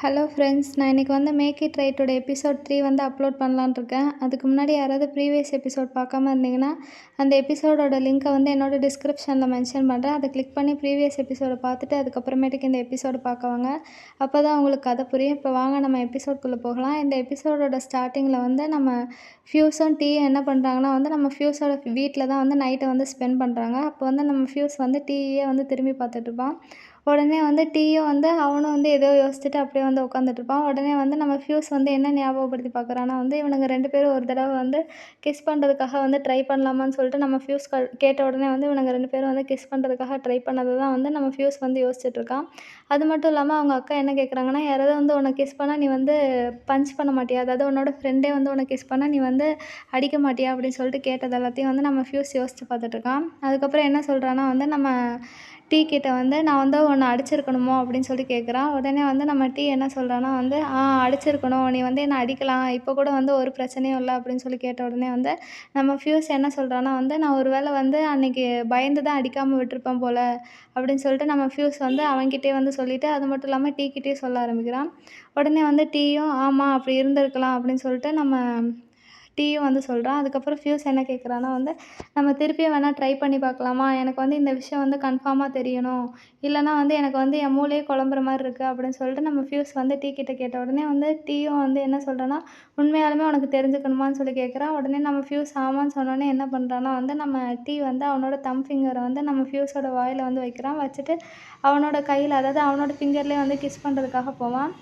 Hello friends, நான் இன்றைக்கி வந்து மேக் இட் ரைட்டோட எபிசோட் 3 வந்து அப்லோட் பண்ணலான்னு இருக்கேன். அதுக்கு முன்னாடி யாராவது ப்ரீவியஸ் எபிசோட் பார்க்காம இருந்தீங்கன்னா, அந்த எபிசோடோட லிங்க்கை வந்து என்னோட டிஸ்கிரிப்ஷனில் மென்ஷன் பண்ணுறேன். அதை கிளிக் பண்ணி ப்ரீவியஸ் எபிசோடை பார்த்துட்டு அதுக்கப்புறமேட்டுக்கு இந்த எபிசோடு பார்க்கவாங்க. அப்போ தான் உங்களுக்கு கதை புரியும். இப்போ வாங்க நம்ம எபிசோட்குள்ளே போகலாம். இந்த எபிசோடோட ஸ்டார்டிங்கில் வந்து நம்ம ஃப்யூஸும் டீயும் என்ன பண்ணுறாங்கன்னா வந்து நம்ம ஃப்யூஸோட வீட்டில் தான் வந்து நைட்டை வந்து ஸ்பெண்ட் பண்ணுறாங்க. அப்போ வந்து நம்ம ஃப்யூஸ் வந்து டீயே வந்து திரும்பி பார்த்துட்ருப்பான். உடனே வந்து டீயும் வந்து அவனும் வந்து ஏதோ யோசிச்சுட்டு அப்படியே வந்து உட்காந்துட்ருப்பான். உடனே வந்து நம்ம ஃப்யூஸ் வந்து என்ன ஞாபகப்படுத்தி பார்க்குறான்னா வந்து இவனுங்க 2 பேரும் ஒரு தடவை வந்து கிஸ் பண்ணுறதுக்காக வந்து ட்ரை பண்ணலாமான்னு சொல்லிட்டு நம்ம ஃப்யூஸ் கேட்ட உடனே வந்து இவனுங்க 2 பேரும் வந்து கிஸ் பண்ணுறதுக்காக ட்ரை பண்ணதை தான் வந்து நம்ம ஃப்யூஸ் வந்து யோசிச்சுட்ருக்கான். அது மட்டும் இல்லாமல் அவங்க அக்கா என்ன கேட்குறாங்கன்னா, யாராவது வந்து உன்னை கிஸ் பண்ணால் நீ வந்து பஞ்ச் பண்ண மாட்டியா? அதாவது உன்னோட ஃப்ரெண்டே வந்து உன்னை கிஸ் பண்ணால் நீ வந்து அடிக்க மாட்டியா? அப்படின்னு சொல்லிட்டு கேட்டது எல்லாத்தையும் வந்து நம்ம ஃப்யூஸ் யோசிச்சு பார்த்துட்ருக்கான். அதுக்கப்புறம் என்ன சொல்கிறான்னா வந்து நம்ம டீ கிட்ட வந்து நான் வந்து உன்னை அடிச்சிருக்கணுமோ அப்படின்னு சொல்லி கேட்குறான். உடனே வந்து நம்ம டீ என்ன சொல்கிறான்னா வந்து அடிச்சிருக்கணும், நீ வந்து என்னை அடிக்கலாம், இப்போ கூட வந்து ஒரு பிரச்சனையும் இல்லை அப்படின்னு சொல்லி கேட்ட உடனே வந்து நம்ம ஃப்யூஸ் என்ன சொல்கிறான்னா வந்து நான் ஒரு வேளை வந்து அன்றைக்கி பயந்து தான் அடிக்காமல் விட்டுருப்பேன் போல் அப்படின்னு சொல்லிட்டு நம்ம ஃப்யூஸ் வந்து அவன்கிட்டே வந்து சொல்லிவிட்டு அது மட்டும் இல்லாமல் டீ கிட்டேயும் சொல்ல ஆரம்பிக்கிறான். உடனே வந்து டீயும் ஆமாம் அப்படி இருந்திருக்கலாம் அப்படின்னு சொல்லிட்டு நம்ம டீயும் வந்து சொல்கிறான். அதுக்கப்புறம் ஃப்யூஸ் என்ன கேட்குறான்னா வந்து நம்ம திருப்பியும் வேணால் ட்ரை பண்ணி பார்க்கலாமா? எனக்கு வந்து இந்த விஷயம் வந்து கன்ஃபார்மாக தெரியணும், இல்லைனா வந்து எனக்கு வந்து என் மூளையே குழம்புற மாதிரி இருக்குது அப்படின்னு சொல்லிட்டு நம்ம ஃப்யூஸ் வந்து டீ கிட்ட கேட்ட உடனே வந்து டீயும் வந்து என்ன சொல்கிறேன்னா உண்மையாலுமே உனக்கு தெரிஞ்சுக்கணுமான்னு சொல்லி கேட்குறான். உடனே நம்ம ஃப்யூஸ் ஆமான்னு சொன்னோடனே என்ன பண்ணுறான்னா வந்து நம்ம டீ வந்து அவனோட தம் ஃபிங்கரை வந்து நம்ம ஃப்யூஸோட வாயில் வந்து வைக்கிறான். வச்சுட்டு அவனோட கையில், அதாவது அவனோட ஃபிங்கர்லேயே வந்து கிஸ் பண்ணுறதுக்காக போவான்.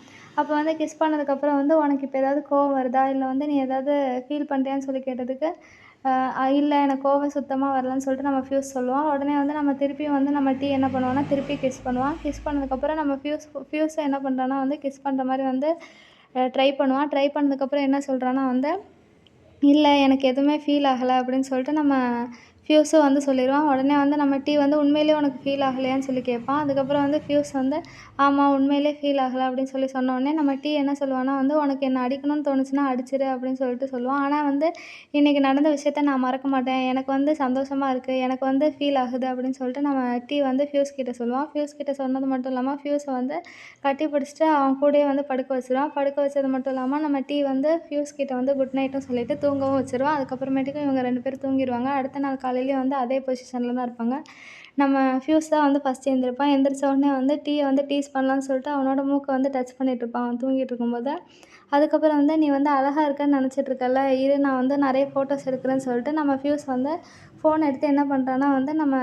அப்போ வந்து கிஸ் பண்ணதுக்கப்புறம் வந்து உனக்கு இப்போ ஏதாவது கோவம் வருதா, இல்லை வந்து நீ ஏதாவது ஃபீல் பண்ணுறியான்னு சொல்லி கேட்டதுக்கு இல்லை எனக்கு கோவம் சுத்தமாக வரலன்னு சொல்லிட்டு நம்ம ஃப்யூஸ் சொல்லுவான். உடனே வந்து நம்ம திருப்பியும் வந்து நம்ம டீ என்ன பண்ணுவான்னா திருப்பி கிஸ் பண்ணுவான். கிஸ் பண்ணதுக்கப்புறம் நம்ம ஃப்யூஸை என்ன பண்ணுறான்னா வந்து கிஸ் பண்ணுற மாதிரி வந்து ட்ரை பண்ணுவான். ட்ரை பண்ணதுக்கப்புறம் என்ன சொல்கிறான்னா வந்து இல்லை எனக்கு எதுவுமே ஃபீல் ஆகலை அப்படின்னு சொல்லிட்டு நம்ம ஃப்யூஸும் வந்து சொல்லிடுவான். உடனே வந்து நம்ம டீ வந்து உண்மையிலேயே உனக்கு ஃபீல் ஆகலையான்னு சொல்லி கேட்பான். அதுக்கப்புறம் வந்து ஃப்யூஸ் வந்து ஆமாம் உண்மையிலே ஃபீல் ஆகலை அப்படின்னு சொல்லி சொன்னோடனே நம்ம டீ என்ன சொல்லுவான்னா வந்து உனக்கு என்னை அடிக்கணும்னு தோணுச்சுன்னா அடிச்சிரு அப்படின்னு சொல்லிட்டு சொல்லுவான். ஆனால் வந்து இன்றைக்கி நடந்த விஷயத்த நான் மறக்க மாட்டேன், எனக்கு வந்து சந்தோஷமாக இருக்குது, எனக்கு வந்து ஃபீல் ஆகுது அப்படின்னு சொல்லிட்டு நம்ம டீ வந்து ஃப்யூஸ் கிட்ட சொல்லுவான். ஃப்யூஸ் கிட்ட சொன்னது மட்டும் இல்லாமல் ஃப்யூஸை வந்து கட்டி பிடிச்சிட்டு அவன் கூடயே வந்து படுக்க வச்சுருவான். படுக்க வச்சது மட்டும் இல்லாமல் நம்ம டீ வந்து ஃப்யூஸ் கிட்ட வந்து குட் நைட்டும் சொல்லிவிட்டு தூங்கவும் வச்சுருவான். அதுக்கப்புறமேட்டுக்கு இவங்க 2 பேரும் தூங்கிடுவாங்க. அடுத்த நாள் காலையிலேயே வந்து அதே பொசிஷனில் தான் இருப்பாங்க. நம்ம ஃப்யூஸ் தான் வந்து ஃபஸ்ட்டு எழுந்திருப்பான். எந்திரிச்ச உடனே வந்து டீயை வந்து டீஸ் பண்ணலான்னு சொல்லிட்டு அவனோட மூக்கை வந்து டச் பண்ணிகிட்ருப்பான் அவன் தூங்கிட்டு இருக்கும்போது. அதுக்கப்புறம் வந்து நீ வந்து அழகாக இருக்கன்னு நினச்சிட்ருக்கல்ல, இரு நான் வந்து நிறைய ஃபோட்டோஸ் எடுக்கிறேன்னு சொல்லிட்டு நம்ம ஃப்யூஸ் வந்து ஃபோன் எடுத்து என்ன பண்ணுறான்னா வந்து நம்ம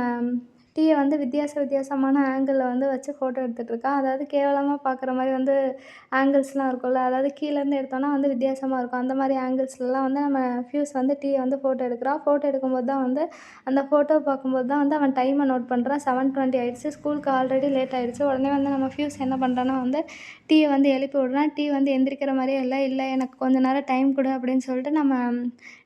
டீயை வந்து வித்தியாசமான ஆங்கிளில் வந்து வச்சு ஃபோட்டோ எடுத்துகிட்ருக்கான். அதாவது கேவலமாக பார்க்குற மாதிரி வந்து ஆங்கிள்ஸ்லாம் இருக்கும்ல, அதாவது கீழேருந்து எடுத்தோன்னா வந்து வித்தியாசமாக இருக்கும். அந்த மாதிரி ஆங்கிள்ஸ்லலாம் வந்து நம்ம ஃப்யூஸ் வந்து டீயை வந்து ஃபோட்டோ எடுக்கிறான். ஃபோட்டோ எடுக்கும்போது தான் வந்து அந்த ஃபோட்டோ பார்க்கும்போது தான் வந்து அவன் டைமை நோட் பண்ணுறான். 7:20 ஆயிடுச்சு. ஸ்கூலுக்கு ஆல்ரெடி லேட் ஆகிடுச்சு. உடனே வந்து நம்ம ஃப்யூஸ் என்ன பண்ணுறான்னா வந்து டீயை வந்து எழுப்பி விடுறான். டீ வந்து எந்திரிக்கிற மாதிரியே இல்லை எனக்கு கொஞ்சம் நேரம் டைம் கொடு அப்படின்னு சொல்லிட்டு நம்ம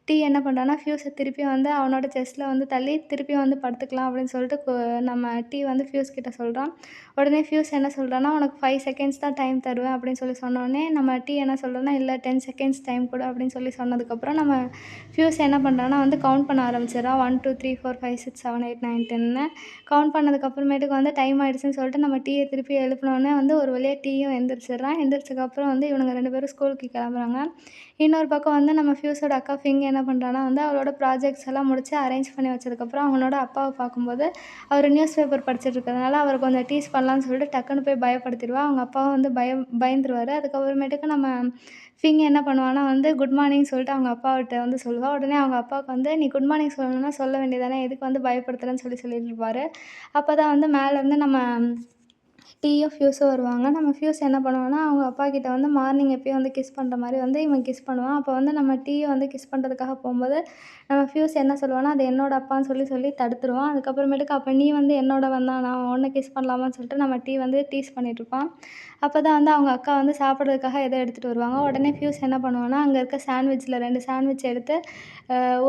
டீ என்ன பண்ணுறான்னா ஃப்யூஸை திருப்பியும் வந்து அவனோட செஸ்ட்டில் வந்து தள்ளி திருப்பியும் வந்து படுத்துக்கலாம் அப்படின்னு சொல்லிட்டு நம்ம டீ வந்து ஃப்யூஸ் கிட்ட சொல்கிறான். உடனே ஃப்யூஸ் என்ன சொல்கிறான்னா உனக்கு 5 செகண்ட்ஸ் தான் டைம் தருவேன் அப்படின்னு சொல்லி சொன்னோடனே நம்ம டீ என்ன சொல்கிறோன்னா இல்லை 10 செகண்ட்ஸ் டைம் கொடு அப்படின்னு சொல்லி சொன்னதுக்கப்புறம் நம்ம ஃப்யூஸ் என்ன பண்ணுறான்னா வந்து கவுண்ட் பண்ண ஆரம்பிச்சிடறான். 1 2 3 4 5 6 7 8 9 10ன்னு கவுண்ட் பண்ணதுக்கப்புறமேட்டுக்கு வந்து டைம் ஆகிடுச்சுன்னு சொல்லிட்டு நம்ம டீயை திருப்பி எழுப்பினோடனே வந்து ஒரு வழியாக டீயும் எந்திரிச்சிடுறான். எந்திரிச்சதுக்கப்புறம் வந்து இவனுங்க 2 பேரும் ஸ்கூலுக்கு கிளம்புறாங்க. இன்னொரு பக்கம் வந்து நம்ம ஃப்யூஸோட அக்கா ஃபிங் என்ன பண்ணுறான்னா வந்து அவளோட ப்ராஜெக்ட்ஸ் எல்லாம் முடிச்சு அரேஞ்ச் பண்ணி வச்சதுக்கப்புறம் அவனோட அப்பாவை பார்க்கும்போது அவர் நியூஸ் பேப்பர் படிச்சுட்டு இருக்கிறதுனால அவரை கொஞ்சம் டீஸ் பண்ணலான்னு சொல்லிட்டு டக்குன்னு போய் பயப்படுத்திடுவா. அவங்க அப்பாவும் வந்து பயந்துருவார். அதுக்கப்புறமேட்டுக்கு நம்ம ஃபிங் என்ன பண்ணுவான்னா வந்து குட் மார்னிங் சொல்லிட்டு அவங்க அப்பாவிட்ட வந்து சொல்லுவாள். உடனே அவங்க அப்பாவுக்கு வந்து நீ குட் மார்னிங் சொல்லணும்னா சொல்ல வேண்டியதானே, எதுக்கு வந்து பயப்படுத்துறேன்னு சொல்லிட்டு இருப்பார். அப்போ தான் வந்து மேலேருந்து நம்ம டீயும் ஃப்யூஸும் வருவாங்க. நம்ம ஃப்யூஸ் என்ன பண்ணுவான்னா அவங்க அப்பா கிட்ட வந்து மார்னிங் எப்பயும் வந்து கிஸ் பண்ணுற மாதிரி வந்து இவன் கிஸ் பண்ணுவான். அப்போ வந்து நம்ம டீயை வந்து கிஸ் பண்ணுறதுக்காக போகும்போது நம்ம ஃப்யூஸ் என்ன சொல்லுவான்னா அது என்னோட அப்பான்னு சொல்லி தடுத்துருவான். அதுக்கப்புறமேட்டுக்கு அப்போ நீ வந்து என்னோடவன் தான், நான் உன்னை கிஸ் பண்ணலாமான்னு சொல்லிட்டு நம்ம டீ வந்து டீஸ் பண்ணிகிட்ருப்பான். அப்போ தான் வந்து அவங்க அக்கா வந்து சாப்பிட்றதுக்காக ஏதோ எடுத்துகிட்டு வருவாங்க. உடனே ஃப்யூஸ் என்ன பண்ணுவான்னா அங்கே இருக்க சாண்ட்விச்சில் 2 சாண்ட்விச் எடுத்து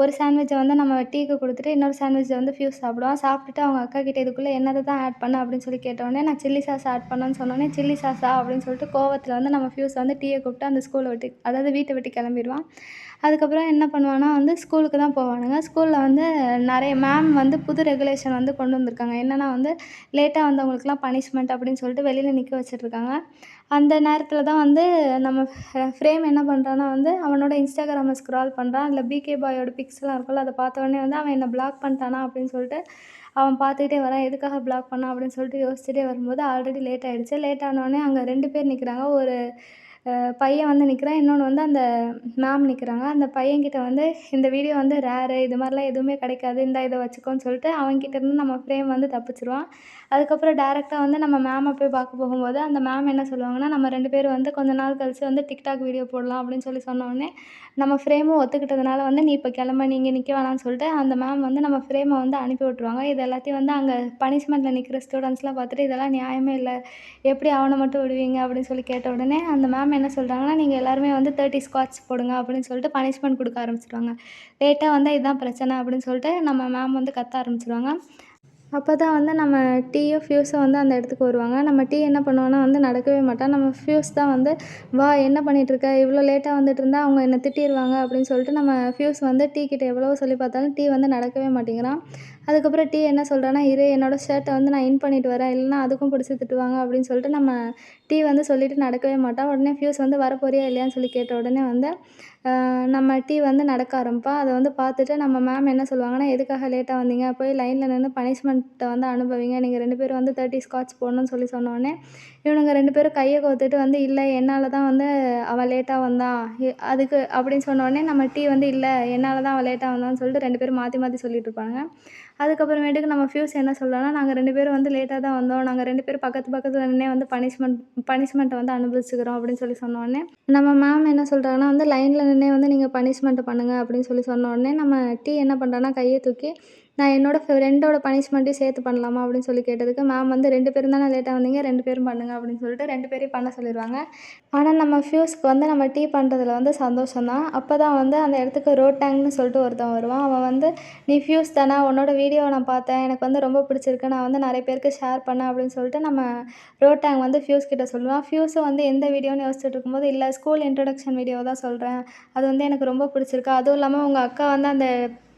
ஒரு சாண்ட்விச்சை வந்து நம்ம டீக்கு கொடுத்துட்டு இன்னொரு சாண்ட்விச்சை வந்து ஃப்யூஸ் சாப்பிடுவான். சாப்பிட்டுட்டு அவங்க அக்கா கிட்ட இதுக்குள்ளே என்னதை தான் ஆட் பண்ண அப்படின்னு சொல்லி கேட்டோடனே நான் சில்லி சாஸ் சாஸ் ஆட் பண்ணோன்னு சொன்னோடனே சில்லி சாஸா அப்படின்னு சொல்லிட்டு கோவத்தில் வந்து நம்ம ஃபியூஸ் வந்து டீயை கூப்பிட்டு அந்த ஸ்கூலை விட்டு அதாவது வீட்டை விட்டு கிளம்பிடுவான். அதுக்கப்புறம் என்ன பண்ணுவான்னா வந்து ஸ்கூலுக்கு தான் போவானுங்க. ஸ்கூலில் வந்து நிறைய மேம் வந்து புது ரெகுலேஷன் வந்து கொண்டு வந்திருக்காங்க. என்னென்னா வந்து லேட்டாக வந்தவங்களுக்குலாம் பனிஷ்மெண்ட் அப்படின்னு சொல்லிட்டு வெளியில் நிற்க வச்சுட்ருக்காங்க. அந்த நேரத்தில் தான் வந்து நம்ம ஃப்ரேம் என்ன பண்ணுறான்னா வந்து அவனோட இன்ஸ்டாகிராமை ஸ்க்ரால் பண்ணுறான். அதில் பிகே பாயோட பிக்ஸ்லாம் இருக்குல்ல, அதை பார்த்த உடனே வந்து அவன் என்னை பிளாக் பண்ணிட்டானா அப்படின்னு சொல்லிட்டு அவன் பார்த்துக்கிட்டே வரான். எதுக்காக பிளாக் பண்ணான் அப்படின்னு சொல்லிட்டு யோசிச்சுட்டே வரும்போது ஆல்ரெடி லேட் ஆகிடுச்சு. லேட் ஆனோடனே அங்கே 2 பேர் நிற்கிறாங்க. ஒரு பையன் வந்து நிற்கிறான், இன்னொன்று வந்து அந்த மேம் நிற்கிறாங்க. அந்த பையன்கிட்ட வந்து இந்த வீடியோ வந்து ரேரு, இது மாதிரிலாம் எதுவுமே கிடைக்காது, இந்தா இதை வச்சுக்கோன்னு சொல்லிட்டு அவன்கிட்டேருந்து நம்ம ஃப்ரேம் வந்து தப்பிச்சிருவான். அதுக்கப்புறம் டேரெக்டாக வந்து நம்ம மேமை போய் பார்க்க போகும்போது அந்த மேம் என்ன சொல்லுவாங்கன்னா, நம்ம 2 பேரும் வந்து கொஞ்ச நாள் கழிச்சு வந்து டிக்டாக் வீடியோ போடலாம் அப்படின்னு சொல்லி சொன்னோடனே நம்ம ஃப்ரேமும் ஒத்துக்கிட்டதுனால வந்து நீ இப்போ கிளம்ப, நீ இங்கே நிற்க வேணாம்னு சொல்லிட்டு அந்த மேம் வந்து நம்ம ஃப்ரேமை வந்து அனுப்பி விட்ருவாங்க. இது எல்லாத்தையும் வந்து அங்கே பனிஷ்மெண்ட்டில் நிற்கிற ஸ்டூடெண்ட்ஸ்லாம் பார்த்துட்டு இதெல்லாம் நியாயமே இல்லை, எப்படி அவனை மட்டும் விடுவீங்க அப்படின்னு சொல்லி கேட்ட உடனே அந்த மேம் என்ன சொல்கிறாங்கன்னா, நீங்கள் எல்லாருமே வந்து 30 ஸ்குவாட்ஸ் போடுங்க அப்படின்னு சொல்லிட்டு பனிஷ்மெண்ட் கொடுக்க ஆரம்பிச்சிருவாங்க. லேட்டாக வந்தால் இதுதான் பிரச்சனை அப்படின்னு சொல்லிட்டு நம்ம மேம் வந்து கத்த ஆரம்பிச்சிருவாங்க. அப்போ தான் வந்து நம்ம டீயும் ஃபியூஸும் வந்து அந்த இடத்துக்கு வருவாங்க. நம்ம டீ என்ன பண்ணுவான்னா வந்து நடக்கவே மாட்டான். நம்ம ஃபியூஸ் தான் வந்து வா என்ன பண்ணிகிட்ருக்க, இவ்வளோ லேட்டாக வந்துட்டு இருந்தா அவங்க என்னை திட்டிருவாங்க அப்படின்னு சொல்லிட்டு நம்ம ஃபியூஸ் வந்து டீ கிட்ட எவ்வளவோ சொல்லி பார்த்தாலும் டீ வந்து நடக்கவே மாட்டேங்கிறான். அதுக்கப்புறம் டீ என்ன சொல்கிறான்னா, இரு என்னோடய ஷர்ட்டை வந்து நான் இன் பண்ணிட்டு வரேன், இல்லைனா அதுக்கும் பிடிச்சி திட்டுவாங்க அப்படின்னு சொல்லிட்டு நம்ம டீ வந்து சொல்லிவிட்டு நடக்கவே மாட்டான். உடனே ஃபியூஸ் வந்து வரப்போறியா இல்லையான்னு சொல்லி கேட்ட உடனே வந்து நம்ம டீ வந்து நடக்க ஆரம்பிப்பா. அதை வந்து பார்த்துட்டு நம்ம மேம் என்ன சொல்லுவாங்கன்னா, எதுக்காக லேட்டாக வந்தீங்க, போய் லைனில் நின்று பனிஷ்மெண்ட்டை வந்து அனுபவிங்க, நீங்கள் 2 பேரும் வந்து 30 ஸ்காட்ச் போடணும்னு சொல்லி சொன்னோடனே இவனுங்க 2 பேரும் கையை கோர்த்துட்டு வந்து இல்லை என்னால் தான் வந்து அவன் லேட்டாக வந்தான் அதுக்கு அப்படின்னு சொன்னோடனே நம்ம டீ வந்து இல்லை என்னால் தான் அவன் லேட்டாக வந்தான்னு சொல்லிட்டு 2 பேரும் மாற்றி மாற்றி சொல்லிட்டு இருப்பாங்க. அதுக்கப்புறமேட்டுக்கு நம்ம ஃபியூஸ் என்ன சொல்கிறான்னா, நாங்கள் 2 பேரும் வந்து லேட்டாக தான் வந்தோம், நாங்கள் 2 பேரும் பக்கத்து பக்கத்தில் நின்னே வந்து பனிஷ்மெண்ட்டை வந்து அனுபவிச்சுக்கிறோம் அப்படின்னு சொல்லி சொன்னோடனே நம்ம மேம் என்ன சொல்கிறாங்கன்னா வந்து லைனில் நின்னே வந்து நீங்கள் பனிஷ்மெண்ட்டை பண்ணுங்கள் அப்படின்னு சொல்லி சொன்ன உடனே நம்ம டீ என்ன பண்ணுறான்னா கையை தூக்கி நான் என்னோடய ஃப்ரெண்டோட பனிஷ்மெண்ட்டையும் சேர்த்து பண்ணலாமா அப்படின்னு சொல்லி கேட்டதுக்கு மேம் வந்து 2 பேரும் தானே லேட்டாக வந்தீங்க, 2 பேரும் பண்ணுங்க அப்படின்னு சொல்லிட்டு 2 பேரையும் பண்ண சொல்லிடுவாங்க. ஆனால் நம்ம ஃபியூஸ்க்கு வந்து நம்ம டீ பண்ணுறதுல வந்து சந்தோஷம் தான். அப்போ தான் வந்து அந்த இடத்துக்கு ரோட்டாங்னு சொல்லிட்டு ஒருத்தன் வருவான். அவன் வந்து நீ ஃபியூஸ் தானே, உன்னோட வீடியோவை நான் பார்த்தேன், எனக்கு வந்து ரொம்ப பிடிச்சிருக்கு, நான் வந்து நிறைய பேருக்கு ஷேர் பண்ணேன் அப்படின்னு சொல்லிட்டு நம்ம ரோட்டாங் வந்து ஃபியூஸ் கிட்ட சொல்லுவான். ஃபியூஸும் வந்து எந்த வீடியோன்னு யோசிச்சுட்டு இருக்கும்போது இல்லை ஸ்கூல் இன்ட்ரொடக்ஷன் வீடியோ தான் சொல்கிறேன், அது வந்து எனக்கு ரொம்ப பிடிச்சிருக்கு, அதுவும் இல்லாமல் உங்கள் அக்கா வந்து அந்த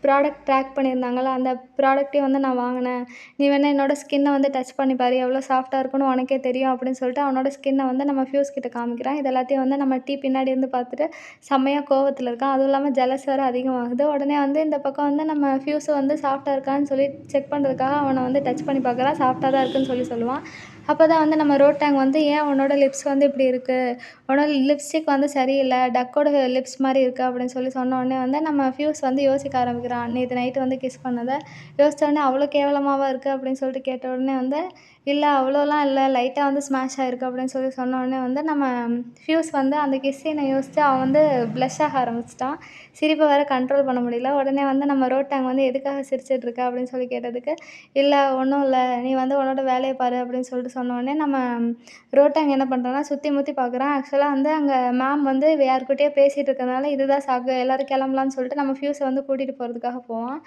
ப்ராடக்ட் ட்ராக் பண்ணியிருந்தாங்கள்ல, அந்த ப்ராடக்ட்டையும் வந்து நான் வாங்கினேன், நீ வேணா என்னோடய ஸ்கின்னை வந்து டச் பண்ணி பாரு, எவ்வளோ சாஃப்ட்டாக இருக்குன்னு உனக்கே தெரியும் அப்படின்னு சொல்லிட்டு அவனோட ஸ்கின்னை வந்து நம்ம ஃபியூஸ் கிட்ட காமிக்கிறான். இது எல்லாத்தையும் வந்து நம்ம டீ பின்னாடி இருந்து பார்த்துட்டு செம்மையாக கோவத்தில் இருக்கான். அதுவும் இல்லாமல் ஜெலஸ் வேறு அதிகமாகுது. உடனே வந்து இந்த பக்கம் வந்து நம்ம ஃபியூஸை வந்து சாஃப்ட்டாக இருக்கான்னு சொல்லி செக் பண்ணுறதுக்காக அவனை வந்து டச் பண்ணி பார்க்குறான். சாஃப்ட்டாக தான் இருக்குன்னு சொல்லி சொல்லுவான். அப்போ தான் வந்து நம்ம ரோட்டாங் வந்து ஏன் உன்னோட லிப்ஸ் வந்து இப்படி இருக்குது, உன்னோட லிப்ஸ்டிக் வந்து சரியில்லை, டக்கோட லிப்ஸ் மாதிரி இருக்குது அப்படின்னு சொல்லி சொன்ன உடனே வந்து நம்ம ஃபியூஸ் வந்து யோசிக்க ஆரம்பிக்கிறான். நேற்று நைட்டு வந்து கிஸ் பண்ணதை யோசித்த உடனே அவ்வளோ கேவலமாவா இருக்குது அப்படின்னு சொல்லிட்டு கேட்ட உடனே வந்து இல்லை அவ்வளோலாம் இல்லை, லைட்டாக வந்து ஸ்மாஷ் ஆகிருக்கு அப்படின்னு சொல்லி சொன்ன உடனே வந்து நம்ம ஃபியூஸ் வந்து அந்த கிஸ் சீனை யோசித்து அவன் வந்து ப்ளஷ் ஆக ஆரம்பிச்சிட்டான். சிரிப்பை வேறு கண்ட்ரோல் பண்ண முடியல. உடனே வந்து நம்ம ரோட்டாங் வந்து எதுக்காக சிரிச்சிட்ருக்க அப்படின்னு சொல்லி கேட்டதுக்கு இல்லை ஒன்றும் இல்லை, நீ வந்து உன்னோட வேலையை பாரு அப்படின்னு சொல்லிட்டு சொன்ன உடனே நம்ம ரோட்டாங் என்ன பண்ணுறான்னா சுற்றி முற்றி பார்க்குறான். ஆக்சுவலாக வந்து அங்கே மேம் வந்து யார்கிட்டயோ பேசிகிட்டு இருக்கிறதுனால இதுதான் சாக்கு, எல்லோரும் கிளம்பலான்னு சொல்லிட்டு நம்ம ஃபியூஸை வந்து கூட்டிகிட்டு போகிறதுக்காக போவான்.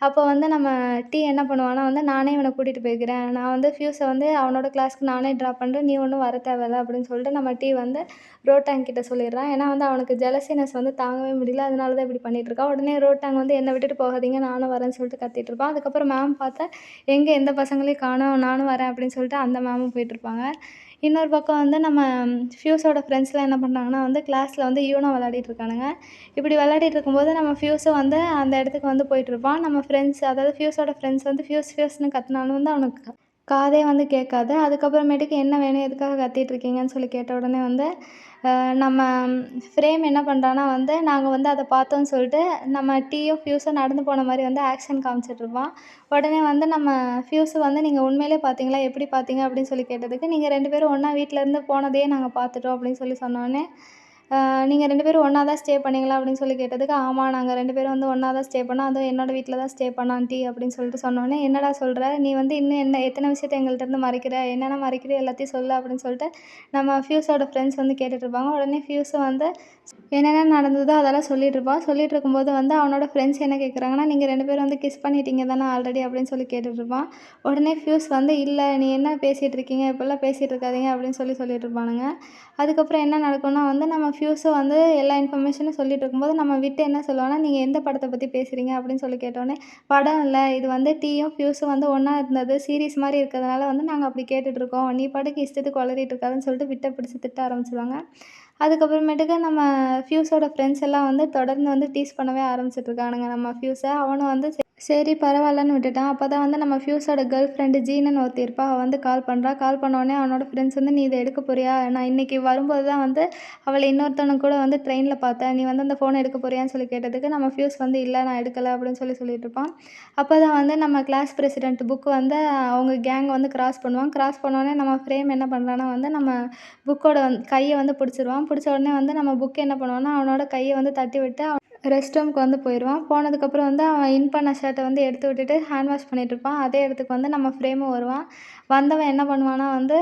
அப்போ வந்து நம்ம டீ என்ன பண்ணுவான்னா வந்து நானே இவனை கூட்டிகிட்டு போய்க்கிறேன், நான் வந்து ஃபியூஸை வந்து அவனோட கிளாஸ்க்கு நானே ட்ராப் பண்ணுறேன், நீ ஒன்றும் வர தேவையில்ல அப்படின்னு சொல்லிட்டு நம்ம டீ வந்து ரோட்டாங் கிட்ட சொல்லிடுறான். ஏன்னா வந்து அவனுக்கு ஜெலசினஸ் வந்து தாங்கவே முடியல, அதனால தான் இப்படி பண்ணிகிட்ருக்கான். உடனே ரோட்டாங் வந்து என்னை விட்டுட்டு போகாதீங்க, நானும் வரேன்னு சொல்லிட்டு கத்திட்டு இருப்பான். அதுக்கப்புறம் மேம் பார்த்தா எங்கே எந்த பசங்களையும் காணோம், நானும் வரேன் அப்படின்னு சொல்லிட்டு அந்த மேமும் போயிட்டுருப்பாங்க. இன்னொரு பக்கம் வந்து நம்ம ஃபியூஸோட ஃப்ரெண்ட்ஸ்லாம் என்ன பண்ணுறாங்கன்னா வந்து கிளாஸில் வந்து யூனோ விளையாடிட்டு இருக்கானுங்க. இப்படி விளையாடிட்டு இருக்கும்போது நம்ம ஃபியூஸும் வந்து அந்த இடத்துக்கு வந்து போயிட்டுருப்பான். நம்ம ஃப்ரெண்ட்ஸ் அதாவது ஃபியூஸோட ஃப்ரெண்ட்ஸ் வந்து ஃபியூஸ் ஃபியூஸ்னு கத்துனாலும் வந்து அவனுக்கு காதே வந்து கேட்காது. அதுக்கப்புறமேட்டுக்கு என்ன வேணும், எதுக்காக கத்திட்டு இருக்கீங்கன்னு சொல்லி கேட்ட உடனே வந்து நம்ம ஃப்ரேம் என்ன பண்ணுறான்னா வந்து நாங்கள் வந்து அதை பார்த்தோன்னு சொல்லிட்டு நம்ம டீயும் ஃபியூஸும் நடந்து போன மாதிரி வந்து ஆக்ஷன் காமிச்சிட்ருப்பான். உடனே வந்து நம்ம ஃபியூஸு வந்து நீங்கள் உண்மையிலே பார்த்தீங்களா, எப்படி பார்த்தீங்க அப்படின்னு சொல்லி கேட்டதுக்கு நீங்கள் 2 பேரும் ஒன்றா வீட்டிலேருந்து போனதையே நாங்கள் பார்த்துட்டோம் அப்படின்னு சொல்லி சொன்னோடனே நீங்கள் 2 பேரும் ஒன்றா தான் ஸ்டே பண்ணீங்களா அப்படின்னு சொல்லி கேட்டதுக்கு, ஆமாம் நாங்கள் 2 பேரும் வந்து ஒன்றா தான் ஸ்டே பண்ணோம். அதுவும் என்னோட வீட்ல தான் ஸ்டே பண்ணோம் ஆன்ட்டி அப்படின்னு சொல்லிட்டு சொன்னோனே, என்னடா சொல்ற? நீ வந்து இன்னும் என்ன எத்தனை விஷயத்த எங்கள்ட்டருந்து மறைக்கிற? என்னென்ன மறைக்கிறியோ எல்லாத்தையும் சொல்லு அப்படின்னு சொல்லிட்டு நம்ம ஃப்யூஸோட ஃப்ரெண்ட்ஸ் வந்து கேட்டுட்ருப்பாங்க. உடனே ஃப்யூஸும் வந்து என்னென்ன நடந்ததோ அதெல்லாம் சொல்லிட்டுருப்பான். சொல்லிட்டுருக்கும்போது வந்து அவனோட ஃப்ரெண்ட்ஸ் என்ன கேட்குறாங்கன்னா, "நீங்க 2 பேரும் வந்து கிஸ் பண்ணிட்டீங்க தானே ஆல்ரெடி" அப்படின்னு சொல்லி கேட்டுட்ருப்பான். உடனே ஃப்யூஸ் வந்து, "இல்ல நீ என்ன பேசிகிட்டு இருக்கீங்க? இப்படிலாம் பேசிகிட்டு இருக்காதீங்க" அப்படின்னு சொல்லிட்டுருப்பானுங்க. அதுக்கப்புறம் என்ன நடக்கும்னா வந்து நம்ம ஃப்யூஸும் வந்து எல்லா இன்ஃபர்மேஷனும் சொல்லிட்டு இருக்கும்போது, நம்ம விட்டு என்ன சொல்லுவான்னா, "நீங்க எந்த படத்த பத்தி பேசுறீங்க?" அப்படின்னு சொல்லி கேட்டோனே, "படம் இல்ல. இது வந்து டீயும் ஃப்யூஸும் வந்து ஒண்ணா இருந்தது. சீரிஸ் மாரி இருக்கிறதுனால வந்து நாங்க அப்படி கேட்டுட்ருக்கோம். நீ பாட்டுக்கு இஷ்டத்துக்கு ஒளறிட்டு இருக்காதன்னு" சொல்லிட்டு விட்ட பிடிச்சு திட்ட ஆரம்பிச்சுருவாங்க. அதுக்கப்புறமேட்டுக்கு நம்ம ஃப்யூஸோட ஃப்ரெண்ட்ஸ் எல்லாம் வந்து தொடர்ந்து வந்து டீஸ் பண்ணவே ஆரம்பிச்சுட்ருக்கானுங்க நம்ம ஃப்யூஸ. அவனும் வந்து சரி பரவாயில்லன்னு விட்டுட்டான். அப்ப தான் வந்து நம்ம ஃப்யூஸோட கேர்ள் ஃப்ரெண்டு ஜீனன்னு ஒருத்தி இருப்பா. அவ வந்து கால் பண்றா. கால் பண்ணோனே அவனோட ஃப்ரெண்ட்ஸ் வந்து, "நீ இத எடுக்க போறியா? நான் இன்னைக்கு வரும்போது தான் வந்து அவள இன்னொருத்தவனுக்கு கூட வந்து ட்ரெயின்ல பார்த்தேன். நீ வந்து அந்த ஃபோன எடுக்க போறியான்னு?" சொல்லி கேட்டதுக்கு, நம்ம ஃப்யூஸ் வந்து, "இல்ல நான் எடுக்கல" அப்படின்னு சொல்லிட்டுருப்பான். அப்ப தான் வந்து நம்ம கிளாஸ் பிரசிடென்ட் புக் வந்து அவங்க கேங் வந்து கிராஸ் பண்ணுவான். கிராஸ் பண்ணோனே நம்ம ஃப்ரேம் என்ன பண்றான்னா வந்து நம்ம புக்கோட கைய வந்து பிடிச்சிருவான். பிடிச்ச உடனே வந்து நம்ம புக் என்ன பண்ணுவான்னா, அவனோட கைய வந்து தட்டி விட்டு ரெஸ்ட் ரூமுக்கு வந்து போயிருவான். போனதுக்கப்புறம் வந்து அவன் இன் பண்ண ஷர்ட்ட வந்து எடுத்து விட்டுட்டு ஹேண்ட் வாஷ் பண்ணிட்டுருப்பான். அதே இடத்துக்கு வந்து நம்ம ஃப்ரேமும் வருவான். வந்தவன் என்ன பண்ணுவான்னா வந்து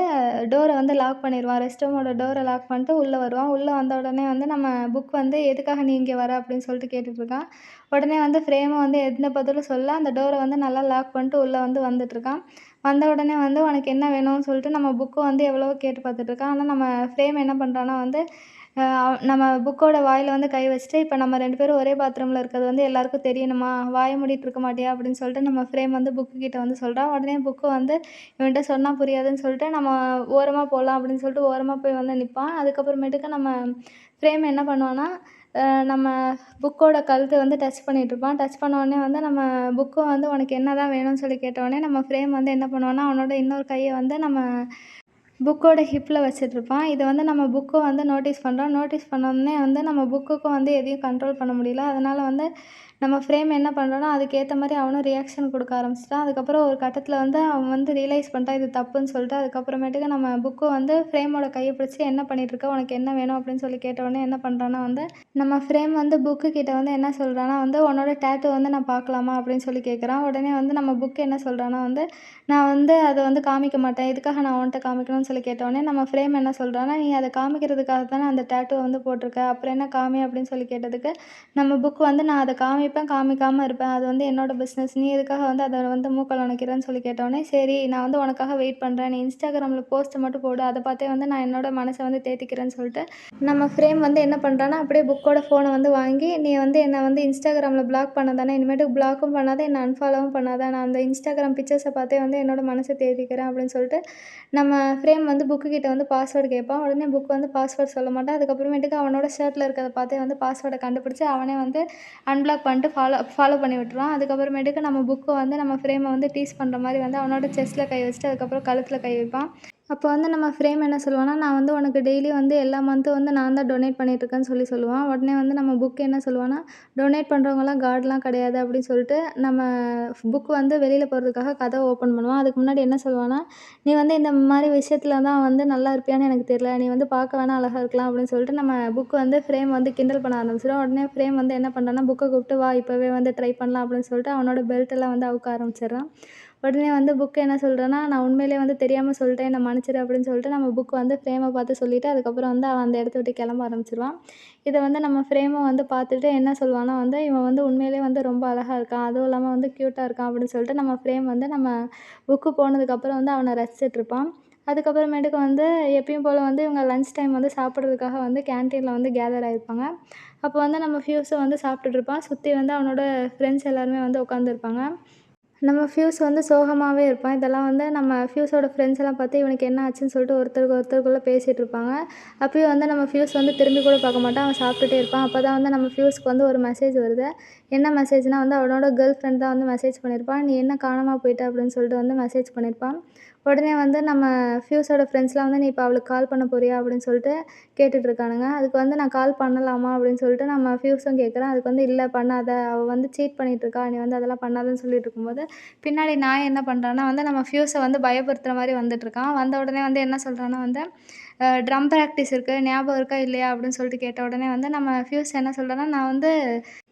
டோர வந்து லாக் பண்ணிருவான். ரெஸ்ட் ரூமோட டோர லாக் பண்ணிட்டு உள்ள வருவான். உள்ள வந்த உடனே வந்து நம்ம புக் வந்து, "எதுக்காக நீ இங்க வர?" அப்படின்னு சொல்லிட்டு கேட்டுட்ருக்கான். உடனே வந்து ஃப்ரேமும் வந்து எந்த பதிலும் சொல்லல. அந்த டோர வந்து நல்லா லாக் பண்ணிட்டு உள்ள வந்து வந்துட்டுருக்கான். வந்த உடனே வந்து, "உனக்கு என்ன வேணும்னு?" சொல்லிட்டு நம்ம புக்கும் வந்து எவ்வளவோ கேட்டு பார்த்துட்டுருக்கான். ஆனா நம்ம ஃப்ரேம் என்ன பண்றான்னா வந்து நம்ம புக்கோட வாயில வந்து கை வச்சுட்டு, "இப்ப நம்ம 2 பேரும் ஒரே பாத்ரூம்ல இருக்கிறது வந்து எல்லாருக்கும் தெரியணுமா? வாய மூடிட்டு இருக்க மாட்டியா?" அப்படின்னு சொல்லிட்டு நம்ம ஃப்ரேம் வந்து புக்கு கிட்ட வந்து சொல்றான். உடனே புக்கு வந்து இவன்ட்ட சொன்னா புரியாதுன்னு சொல்லிட்டு, "நம்ம ஓரமா போலாம்" அப்படின்னு சொல்லிட்டு ஓரமா போய் வந்து நிப்பான். அதுக்கப்புறமேட்டுக்கு நம்ம ஃப்ரேம் என்ன பண்ணுவான்னா, அ நம்ம புக்கோட கழுத்த வந்து டச் பண்ணிட்டுருப்பான். டச் பண்ண உடனே வந்து நம்ம புக்கும் வந்து, "உனக்கு என்னதான் வேணும்னு?" சொல்லி கேட்ட உடனே நம்ம ஃப்ரேம் வந்து என்ன பண்ணுவான்னா, அவனோட இன்னொரு கைய வந்து நம்ம புக்கோட ஹிப்ல வச்சுட்ருப்பான். இத வந்து நம்ம புக்கும் வந்து நோட்டீஸ் பண்றான். நோட்டீஸ் பண்ணோனே வந்து நம்ம புக்குக்கும் வந்து எதையும் கண்ட்ரோல் பண்ண முடியல. அதனால வந்து நம்ம ஃப்ரேம் என்ன பண்றானோ, அதுக்கேத்த மாரி அவனும் ரியாக்ஷன் குடுக்க ஆரம்பிச்சுட்டான். அதுக்கப்புறம் ஒரு கட்டத்தில வந்து அவன் வந்து ரியலைஸ் பண்ணிட்டான் இது தப்புன்னு சொல்லிட்டு. அதுக்கப்புறமேட்டுக்கு நம்ம புக்கு வந்து ஃப்ரேமோட கைய பிடிச்சு, "என்ன பண்ணிட்டுருக்க? உனக்கு என்ன வேணும்?" அப்படின்னு சொல்லி கேட்ட உடனே என்ன பண்றான்னா வந்து, நம்ம ஃப்ரேம் வந்து புக்கு கிட்ட வந்து என்ன சொல்றான்னா வந்து, "உன்னோட டேட்டூ வந்து நான் பார்க்கலாமா?" அப்படின்னு சொல்லி கேட்குறான். உடனே வந்து நம்ம புக் என்ன சொல்றான்னா வந்து, "நான் வந்து அத வந்து காமிக்க மாட்டேன். எதுக்காக நான் உன்ட்ட காமிக்கணும்னு?" சொல்லி கேட்டவுடனே, நம்ம ஃப்ரேம் என்ன சொல்றான்னா, "நீ அத காமிக்கிறதுக்காக தானே அந்த டேட்டூவ வந்து போட்டிருக்க. அப்புறம் என்ன காமி" அப்படின்னு சொல்லி கேட்டதுக்கு, நம்ம புக் வந்து, "நான் அத காமிப்பேன், காமிக்காம இருப்பேன். அது வந்து என்னோட பிசினஸ். நீ எதுக்காக வந்து அத வந்து மூக்க நுழைக்கிறன்னு?" சொல்லி கேட்டவுடனே, "சரி நான் வந்து உனக்காக வெயிட் பண்றேன். நீ Instagramல போஸ்ட் மட்டும் போடு. அத பார்த்தே வந்து நான் என்னோட மனச வந்து தேத்திக்கிறேன்னு" சொல்லிட்டு, நம்ம ஃப்ரேம் வந்து என்ன பண்றான்னா, அப்படியே புக்கோட ஃபோன வந்து வாங்கி, "நீ வந்து என்ன வந்து Instagramல பிளாக் பண்ண தானே, இனிமேட்டுக்கு பிளாக்கும் பண்ணாத, என்ன அன்ஃபாலோவும் பண்ணாத. நான் அந்த Instagram பிக்சர்ஸ பார்த்தே வந்து என்னோட மனச தேத்திக்கிறேன்" அப்படின்னு சொல்லிட்டு, நம்ம ஃப்ரேம் வந்து புக்கு கிட்ட வந்து பாஸ்வேர்டு கேட்பான். உடனே புக் வந்து பாஸ்வேர்ட் சொல்ல மாட்டான். அதுக்கப்புறமேட்டுக்கு அவனோட ஷர்ட்ல இருக்கிறத பார்த்தே வந்து பாஸ்வேர்ட கண்டுபிடிச்சு, அவனே வந்து அன்பிளாக் பண்ணிட்டு ஃபாலோ பண்ணி விட்டுருவான். அதுக்கப்புறமேட்டுக்கு நம்ம புக்கு வந்து நம்ம ஃப்ரேம வந்து டீஸ் பண்ற மாரி வந்து அவனோட செஸ்ட்ல கை வச்சுட்டு, அதுக்கப்புறம் கழுத்துல கை வைப்பான். அப்போ வந்து நம்ம ஃப்ரேம் என்ன சொல்லுவான்னா, "நான் வந்து உனக்கு டெய்லியும் வந்து எல்லா மந்த்தும் வந்து நான் தான் டொனேட் பண்ணிட்டுருக்கேன்னு" சொல்லுவான். உடனே வந்து நம்ம புக் என்ன சொல்லுவான்னா, "டொனேட் பண்ணுறவங்கலாம் காட்லாம் கிடையாது" அப்படின்னு சொல்லிட்டு நம்ம புக் வந்து வெளியில போறதுக்காக கதவ ஓப்பன் பண்ணுவான். அதுக்கு முன்னாடி என்ன சொல்லுவான்னா, "நீ வந்து இந்த மாரி விஷயத்துல தான் வந்து நல்லா இருப்பியான்னு எனக்கு தெரியல. நீ வந்து பார்க்க வேணா அழகா இருக்கலாம்" அப்படின்னு சொல்லிட்டு நம்ம புக் வந்து ஃப்ரேம் வந்து கிண்டல் பண்ண ஆரம்பிச்சுருவான். உடனே ஃப்ரேம் வந்து என்ன பண்றான்னா, புக்க கூப்பிட்டு, "வா இப்பவே வந்து ட்ரை பண்ணலாம்" அப்படின்னு சொல்லிட்டு அவனோட பெல்ட் எல்லாம் வந்து அவுக்க ஆரம்பிச்சுடுறான். உடனே வந்து புக் என்ன சொல்றான்னா, "நான் உண்மையிலேயே வந்து தெரியாம சொல்லிட்டேன். என்ன மன்னிச்சிடு" அப்படின்னு சொல்லிட்டு நம்ம புக் வந்து ஃப்ரேம பார்த்து சொல்லிட்டு, அதுக்கப்புறம் வந்து அவன் அந்த இடத்த விட்டு கிளம்ப ஆரம்பிச்சுருவான். இத வந்து நம்ம ஃப்ரேமும் வந்து பார்த்துட்டு என்ன சொல்லுவான்னா வந்து, "இவன் வந்து உண்மையிலேயே வந்து ரொம்ப அழகா இருக்கான். அதுவும் இல்லாம வந்து கியூட்டா இருக்கான்" அப்படின்னு சொல்லிட்டு நம்ம ஃப்ரேம் வந்து நம்ம புக்கு போனதுக்கப்புறம் வந்து அவன ரசிச்சுட்ருப்பான். அதுக்கப்புறமேட்டுக்கு வந்து எப்பயும் போல வந்து இவங்க லஞ்ச் டைம் வந்து சாப்பிடுறதுக்காக வந்து கேன்டீன்ல வந்து கேதர் ஆயிருப்பாங்க. அப்போ வந்து நம்ம ஃப்யூஸும் வந்து சாப்பிட்டுட்ருப்பான். சுத்தி வந்து அவனோட ஃப்ரெண்ட்ஸ் எல்லாருமே வந்து உட்காந்துருப்பாங்க. நம்ம ஃப்யூஸ் வந்து சோகமாவே இருப்பான். இதெல்லாம் வந்து நம்ம ஃப்யூஸோட ஃப்ரெண்ட்ஸ் எல்லாம் பார்த்து இவனுக்கு என்ன ஆச்சுன்னு சொல்லிட்டு ஒருத்தருக்கு ஒருத்தருக்குள்ள பேசிட்டு இருப்பாங்க. அப்பயும் வந்து நம்ம ஃப்யூஸ் வந்து திரும்பி கூட பார்க்க மாட்டான். அவன் சாப்பிட்டுட்டே இருப்பான். அப்பதான் வந்து நம்ம ஃப்யூஸ்க்கு வந்து ஒரு மெசேஜ் வருது. என்ன மெசேஜ்னா வந்து அவனோட கேர்ள் ஃப்ரெண்ட் தான் வந்து மெசேஜ் பண்ணியிருப்பான். "நீ என்ன காணாம போயிட்ட?" அப்படின்னு சொல்லிட்டு வந்து மெசேஜ் பண்ணியிருப்பான். உடனே வந்து நம்ம ஃப்யூஸோட ஃப்ரெண்ட்ஸ்லாம் வந்து, "நீ இப்ப அவளுக்கு கால் பண்ண போறியா?" அப்படின்னு சொல்லிட்டு கேட்டுட்ருக்கானுங்க. அதுக்கு வந்து, "நான் கால் பண்ணலாமா?" அப்படின்னு சொல்லிட்டு நம்ம ஃப்யூஸும் கேட்குறான். அதுக்கு வந்து, "இல்ல பண்ணாத. அவ வந்து சீட் பண்ணிட்டுருக்கா. நீ வந்து அதெல்லாம் பண்ணாதன்னு" சொல்லிட்டு இருக்கும்போது, பின்னாடி நாய் என்ன பண்ணுறான்னா வந்து நம்ம ஃப்யூஸை வந்து பயப்படுத்துகிற மாதிரி வந்துட்டுருக்கான். வந்த உடனே வந்து என்ன சொல்கிறான்னா வந்து, ட்ரம் ப்ராக்டிஸ் இருக்கு. ஞாபகம் இருக்கா இல்லையா? அப்படின்னு சொல்லிட்டு கேட்ட உடனே வந்து நம்ம ஃபியூஸ் என்ன சொல்றான்னா, நான் வந்து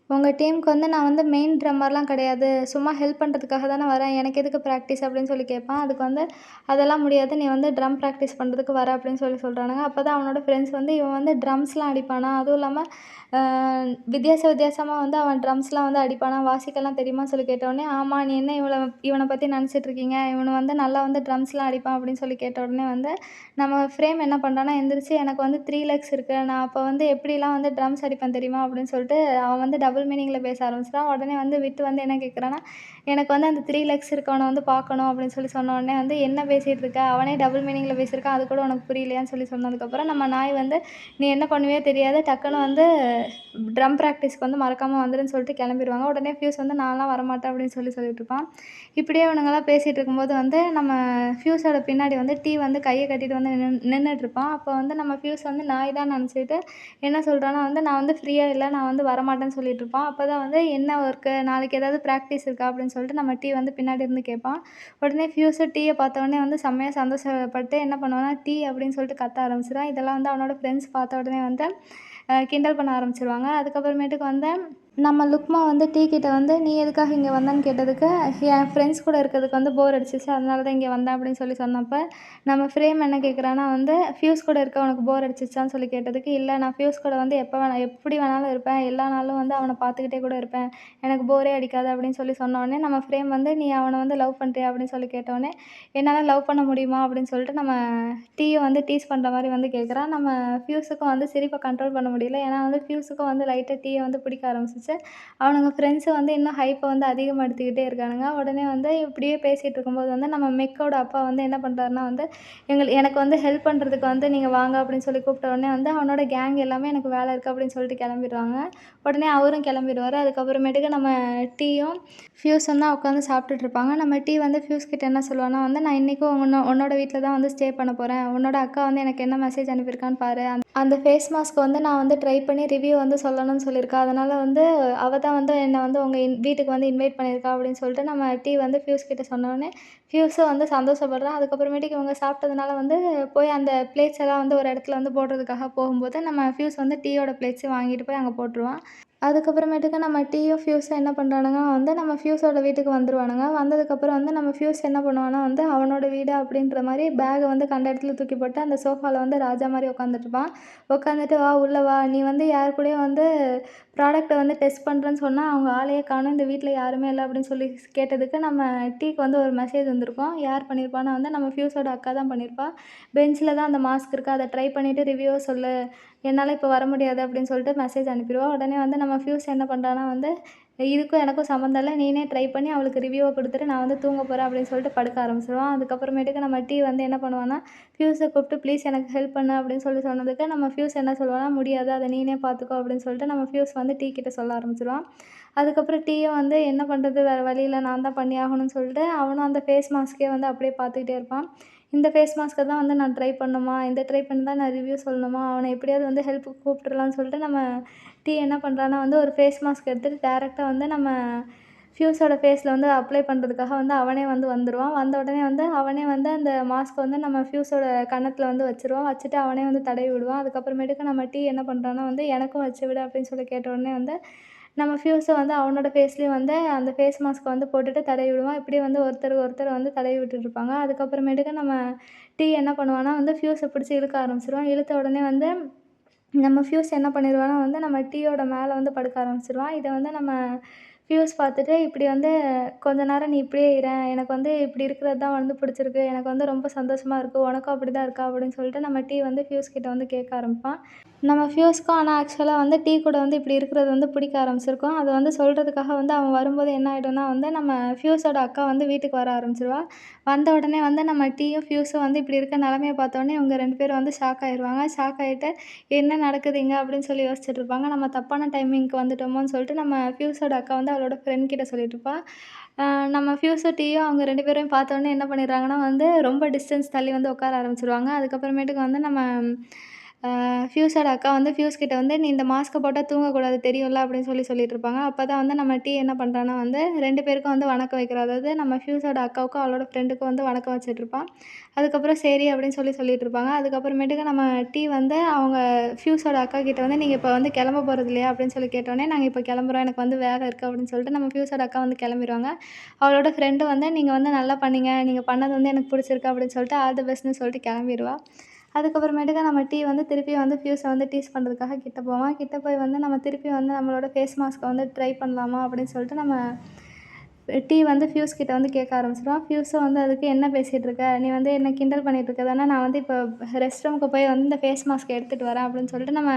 உங்க டீமுக்கு வந்து நான் வந்து மெயின் ட்ரம்மர்லாம் கிடையாது. சும்மா ஹெல்ப் பண்ணுறதுக்காக தானே வரேன். எனக்கு எதுக்கு ப்ராக்டிஸ் அப்படின்னு சொல்லி கேட்பான். அதுக்கு வந்து அதெல்லாம் முடியாது. நீ வந்து ட்ரம் ப்ராக்டிஸ் பண்ணுறதுக்கு வர அப்படின்னு சொல்றானுங்க. அப்போ தான் அவனோட ஃப்ரெண்ட்ஸ் வந்து இவன் வந்து ட்ரம்ஸ்லாம் அடிப்பானா? அதுவும் இல்லாம வித்தியாசமா வந்து அவன் ட்ரம்ஸ்லாம் வந்து அடிப்பானா? வாசிக்கலாம் தெரியுமான்னு சொல்லி கேட்டவுடனே, ஆமா நீ என்ன இவன பத்தி நினச்சிட்டு இருக்கீங்க? இவனு வந்து நல்லா வந்து ட்ரம்ஸ்லாம் அடிப்பான் அப்படின்னு சொல்லி கேட்ட உடனே வந்து நம்ம ஃப்ரேம் என்ன பண்ணுறான்னா, எந்திரிச்சு எனக்கு வந்து 3 லெக்ஸ் இருக்கு. நான் அப்போ வந்து எப்படிலாம் வந்து ட்ரம்ஸ் அடிப்பேன் தெரியுமா? அப்படின்னு சொல்லிட்டு அவன் வந்து டபுள் மீனிங்கில பேச ஆரம்பிச்சுட்டான். உடனே வந்து விட்டு வந்து என்ன கேட்குறான்னா, எனக்கு வந்து அந்த 3 லெக்ஸ் இருக்கவன வந்து பார்க்கணும் அப்படின்னு சொல்லி சொன்ன உடனே வந்து, என்ன பேசிட்டு இருக்க? அவனே டபுள் மீனிங்கில பேசியிருக்கான். அது கூட உனக்கு புரியலையான்னு சொல்லி சொன்னதுக்கப்புறம், நம்ம நாய் வந்து நீ என்ன பண்ணுவியோ தெரியாது. டக்குனு வந்து ட்ரம் ப்ராக்டிஸ்க்கு வந்து மறக்காம வந்துருன்னு சொல்லிட்டு கிளம்பிருவாங்க. உடனே ஃபியூஸ் வந்து நான்லாம் வரமாட்டேன் அப்படின்னு சொல்லிட்டு இருப்பான். இப்படியே இவனுங்கலாம் பேசிட்டு இருக்கும்போது வந்து நம்ம ஃபியூஸோட பின்னாடி வந்து வந்து கைய கட்டிட்டு வந்து நின்னுட்ருப்பான். அப்போ வந்து நம்ம ஃபியூஸ் வந்து நாய் தான் நெனச்சுக்கிட்டு என்ன சொல்றான்னா வந்து, "நான் வந்து ஃப்ரீயா இல்ல. நான் வந்து வரமாட்டேன்னு" சொல்லிட்டுருப்பான். அப்பதான் வந்து, "என்ன ஒர்க்கு? நாளைக்கு ஏதாவது ப்ராக்டிஸ் இருக்கா?" அப்படின்னு சொல்லிட்டு நம்ம வந்து பின்னாடி இருந்து கேட்பான். உடனே ஃபியூஸு பார்த்தோனே வந்து செம்மையா சந்தோஷப்பட்டு என்ன பண்ணுவான்னா, அப்படின்னு சொல்லிட்டு கத்த ஆரம்பிச்சுருவான். இதெல்லாம் வந்து அவனோட ஃப்ரெண்ட்ஸ் பார்த்த உடனே வந்து கிண்டல் பண்ண ஆரம்பிச்சுருவாங்க. அதுக்கப்புறமேட்டுக்கு வந்து நம்ம லுக்மா வந்து கிட்ட வந்து, "நீ எதுக்காக இங்க வந்தன்னு?" கேட்டதுக்கு, "என் ஃப்ரெண்ட்ஸ் கூட இருக்கிறதுக்கு வந்து போர் அடிச்சிச்சு. அதனால தான் இங்க வந்தேன்." அப்படின்னு சொன்னப்ப, நம்ம ஃப்ரேம் என்ன கேட்குறான்னா வந்து, "ஃபியூஸ் கூட இருக்க உனக்கு போர் அடிச்சிச்சான்னு?" சொல்லி கேட்டதுக்கு, "இல்ல நான் ஃபியூஸ் கூட வந்து எப்படி வேணாலும் இருப்பேன். எல்லா நாளும் வந்து அவன பார்த்துக்கிட்டே கூட இருப்பேன். எனக்கு போரே அடிக்காது." அப்படின்னு சொன்ன உடனே நம்ம ஃப்ரேம் வந்து, "நீ அவன வந்து லவ் பண்றியா?" அப்படின்னு சொல்லி கேட்டவுடனே, "என்னால லவ் பண்ண முடியுமா?" அப்படின்னு சொல்லிட்டு நம்ம வந்து டீஸ் பண்ற மாரி வந்து கேட்குறான். நம்ம ஃபியூஸுக்கும் வந்து சிரிப்ப கண்ட்ரோல் பண்ண முடியல. ஏன்னா வந்து ஃபியூஸுக்கும் வந்து லைட்டா வந்து பிடிக்க ஆரம்பிச்சுச்சு. அவனுங்க ஃப்ரெண்ட்ஸு வந்து இன்னும் ஹைப்ப வந்து அதிகப்படுத்திக்கிட்டே இருக்கானுங்க. உடனே வந்து இப்படியே பேசிட்டு இருக்கும்போது வந்து நம்ம மெக்கோட அப்பா வந்து என்ன பண்றாருன்னா வந்து, எனக்கு வந்து ஹெல்ப் பண்ணுறதுக்கு வந்து நீங்க வாங்க அப்படின்னு சொல்லி கூப்பிட்ட உடனே வந்து அவனோட கேங் எல்லாமே எனக்கு வேலை இருக்கு அப்படின்னு சொல்லிட்டு கிளம்பிருவாங்க. உடனே அவரும் கிளம்பிருவாரு. அதுக்கப்புறமேட்டுக்கு நம்ம டீயும் ஃபியூஸும் தான் உட்காந்து சாப்பிட்டுட்டு இருப்பாங்க. நம்ம வந்து ஃபியூஸ் கிட்ட என்ன சொல்லுவான்னா வந்து, "நான் இன்னைக்கும் உன்னோட வீட்ல தான் வந்து ஸ்டே பண்ண போறேன். உன்னோட அக்கா வந்து எனக்கு என்ன மெசேஜ் அனுப்பியிருக்கான்னு பாரு. அந்த ஃபேஸ் மாஸ்க் வந்து நான் வந்து ட்ரை பண்ணி ரிவ்யூ வந்து சொல்லணும்னு சொல்லியிருக்கா. அதனால வந்து அவ தான் வந்து என்ன வந்து உங்க வீட்டுக்கு வந்து இன்வைட் பண்ணியிருக்கா." அப்படின்னு சொல்லிட்டு நம்ம வந்து ஃபியூஸ் கிட்ட சொன்னோனே, ஃபியூஸும் வந்து சந்தோஷப்படுறான். அதுக்கப்புறமேட்டுக்கு இவங்க சாப்பிட்டதுனால வந்து போய் அந்த பிளேட்ஸ் எல்லாம் வந்து ஒரு இடத்துல வந்து போடுறதுக்காக போகும்போது, நம்ம ஃபியூஸ் வந்து டீயோட பிளேட்ஸையும் வாங்கிட்டு போய் அங்க போட்டுருவான். அதுக்கப்புறமேட்டுக்கு நம்ம ஃபியூஸும் என்ன பண்ணுறானுங்க வந்து நம்ம ஃபியூஸோட வீட்டுக்கு வந்துருவானுங்க. வந்ததுக்கப்புறம் வந்து நம்ம ஃபியூஸ் என்ன பண்ணுவான்னா வந்து அவனோட வீடு அப்படின்ற மாரி பேக வந்து கண்ட இடத்துல தூக்கி போட்டு அந்த சோஃபால வந்து ராஜா மாரி உட்காந்துட்டுருப்பான். உட்காந்துட்டு, "வா உள்ள வா. நீ வந்து யார் கூடயும் வந்து ப்ராடக்ட்ட வந்து டெஸ்ட் பண்ணுறேன்னு சொன்னா, அவங்க ஆளையே காணோம். இந்த வீட்ல யாருமே இல்ல." அப்படின்னு சொல்லி கேட்டதுக்கு நம்ம வந்து ஒரு மெசேஜ் வந்திருக்கும். யார் பண்ணியிருப்பான்னா வந்து நம்ம ஃபியூஸோட அக்கா தான் பண்ணியிருப்பா. "பெஞ்சில தான் அந்த மாஸ்க் இருக்கு. அத ட்ரை பண்ணிட்டு ரிவ்யூவ சொல்லு. என்னால இப்ப வர முடியாது." அப்படின்னு சொல்லிட்டு மெசேஜ் அனுப்பிருவா. உடனே வந்து நம்ம ஃபியூஸ் என்ன பண்றான்னா வந்து, "இதுக்கும் எனக்கும் சம்மந்தம் இல்ல. நீனே ட்ரை பண்ணி அவளுக்கு ரிவ்யூவ குடுத்துட்டு நான் வந்து தூங்க போறேன்." அப்படின்னு சொல்லிட்டு படுக்க ஆரம்பிச்சுருவான். அதுக்கப்புறமேட்டுக்கு நம்ம வந்து என்ன பண்ணுவான்னா, ஃபியூஸ கூப்பிட்டு "ப்ளீஸ் எனக்கு ஹெல்ப் பண்ணு." அப்படின்னு சொன்னதுக்கு நம்ம ஃபியூஸ் என்ன சொல்லுவான்னா, "முடியாது. அத நீனே பார்த்துக்கோ." அப்படின்னு சொல்லிட்டு நம்ம ஃபியூஸ் வந்து கிட்ட சொல்ல ஆரம்பிச்சுருவான். அதுக்கப்புறம் யும் வந்து என்ன பண்றது? வேற வழி இல்ல. நான் தான் பண்ணியாகணும்னு சொல்லிட்டு அவனும் அந்த ஃபேஸ் மாஸ்க்கே வந்து அப்படியே பார்த்துக்கிட்டே இருப்பான். இந்த ஃபேஸ் மாஸ்க்க தான் வந்து நான் ட்ரை பண்ணணுமா? இந்த ட்ரை பண்ணி தான் நான் ரிவ்யூ சொல்லணுமா? அவன எப்படியாவது வந்து ஹெல்ப்புக்கு கூப்பிட்டுறலாம்னு சொல்லிட்டு நம்ம என்ன பண்றான்னா வந்து ஒரு ஃபேஸ் மாஸ்க் எடுத்துட்டு டைரக்ட்டா வந்து நம்ம ஃபியூஸோட ஃபேஸ்ல வந்து அப்ளை பண்ணுறதுக்காக வந்து அவனே வந்து வந்துருவான். வந்த உடனே வந்து அவனே வந்து அந்த மாஸ்க்க வந்து நம்ம ஃபியூஸோட கன்னத்துல வந்து வச்சுருவான். வச்சுட்டு அவனே வந்து தடவி விடுவான். அதுக்கப்புறமேட்டுக்கு நம்ம என்ன பண்றான்னா வந்து எனக்கும் வச்சு விடு அப்படின்னு சொல்லி கேட்ட உடனே வந்து நம்ம ஃபியூஸ வந்து அவனோட ஃபேஸ்லயும் வந்து அந்த ஃபேஸ் மாஸ்க்க வந்து போட்டுட்டு தடவி விடுவான். இப்படியே வந்து ஒருத்தருக்கு ஒருத்தர் வந்து தடவி விட்டுட்டுருப்பாங்க. அதுக்கப்புறமேட்டுக்கு நம்ம என்ன பண்ணுவான்னா வந்து ஃபியூஸ பிடிச்சு இழுக்க ஆரம்பிச்சுருவான். இழுத்த உடனே வந்து நம்ம ஃபியூஸ் என்ன பண்ணிருவான்னா வந்து நம்ம யோட மேல வந்து படுக்க ஆரம்பிச்சுருவான். இத வந்து நம்ம ஃபியூஸ் பார்த்துட்டு, "இப்படி வந்து கொஞ்ச நேரம் நீ இப்படியே இரேன். எனக்கு வந்து இப்படி இருக்கிறது தான் வந்து பிடிச்சிருக்கு. எனக்கு வந்து ரொம்ப சந்தோஷமா இருக்கு. உனக்கும் அப்படிதான் இருக்கா?" அப்படின்னு சொல்லிட்டு நம்ம வந்து ஃபியூஸ் கிட்ட வந்து கேட்க ஆரம்பிப்பான். நம்ம ஃபியூஸ்க்கும் ஆனா ஆக்சுவலா வந்து கூட வந்து இப்படி இருக்கிறது வந்து பிடிக்க ஆரம்பிச்சிருக்கும். அத வந்து சொல்றதுக்காக வந்து அவன் வரும்போது என்ன ஆயிடும்னா வந்து நம்ம ஃபியூஸோட அக்கா வந்து வீட்டுக்கு வர ஆரம்பிச்சுருவா. வந்த உடனே வந்து நம்ம ஃபியூஸும் வந்து இப்படி இருக்க நிலைமைய பார்த்தோனே இவங்க 2 பேரும் வந்து ஷாக் ஆயிருவாங்க. ஷாக் ஆயிட்டு, "என்ன நடக்குது இங்க?" அப்படின்னு சொல்லி யோசிச்சுட்டு இருப்பாங்க. நம்ம தப்பான டைமிங்க்கு வந்துட்டோமோன்னு சொல்லிட்டு நம்ம ஃபியூஸோட அக்கா வந்து அவளோட ஃப்ரெண்ட் கிட்ட சொல்லிட்டுருப்பா. அ நம்ம ஃபியூஸும் அவங்க 2 பேரையும் பார்த்தோனே என்ன பண்ணிடுறாங்கன்னா வந்து ரொம்ப டிஸ்டன்ஸ் தள்ளி வந்து உட்கார ஆரம்பிச்சுருவாங்க. அதுக்கப்புறமேட்டுக்கு வந்து நம்ம ஃப்யூஸோட அக்கா வந்து ஃப்யூஸ் கிட்ட வந்து, "நீ இந்த மாஸ்க்க போட்டா தூங்கக்கூடாது தெரியும்ல" அப்படின்னு சொல்லிட்டு இருப்பாங்க. அப்ப தான் வந்து நம்ம டீ என்ன பண்றான்னா வந்து 2 பேருக்கும் வந்து வணக்கம் வைக்கிறா. அதாவது நம்ம ஃப்யூஸோட அக்காவுக்கும், அவளோட ஃப்ரெண்டுக்கும் வந்து வணக்கம் வச்சுட்ருப்பான். அதுக்கப்புறம் சரி அப்படின்னு சொல்லிட்டு இருப்பாங்க. அதுக்கப்புறமேட்டுக்கு நம்ம டீ வந்து அவங்க ஃப்யூஸோட அக்கா கிட்ட வந்து, "நீங்க இப்ப வந்து கிளம்ப போறது இல்லையா?" அப்படின்னு கேட்டோனே, "நாங்க இப்ப கிளம்புறோம். எனக்கு வந்து வேலை இருக்கு" அப்படின்னு சொல்லிட்டு நம்ம ஃப்யூஸோட அக்கா வந்து கிளம்பிருவாங்க. அவளோட ஃப்ரெண்டு வந்து, "நீங்க வந்து நல்லா பண்ணீங்க. நீங்க பண்ணது வந்து எனக்கு பிடிச்சிருக்கு" அப்படின்னு சொல்லிட்டு ஆல் தி பெஸ்ட்ன்னு சொல்லிட்டு கிளம்பிருவா. அதுக்கப்புறமேட்டுக்கு நம்ம டீ வந்து திருப்பி வந்து ஃப்யூஸை வந்து டீஸ் பண்ணுறதுக்காக கிட்ட போவான். கிட்ட போய் வந்து நம்ம திருப்பி வந்து நம்மளோட ஃபேஸ் மாஸ்க்கை வந்து ட்ரை பண்ணலாமா அப்படின்னு சொல்லிட்டு நம்ம டீ வந்து ஃப்யூஸ் கிட்ட வந்து கேட்க ஆரம்பிச்சிடுவான். ஃப்யூஸும் வந்து அதுக்கு, "என்ன பேசிகிட்டு இருக்க? நீ வந்து என்ன கிண்டல் பண்ணிகிட்டு இருக்க தானே? நான் வந்து இப்போ ரெஸ்ட் ரூமுக்கு போய் வந்து இந்த ஃபேஸ் மாஸ்க் எடுத்துகிட்டு வரேன்" அப்படின்னு சொல்லிட்டு நம்ம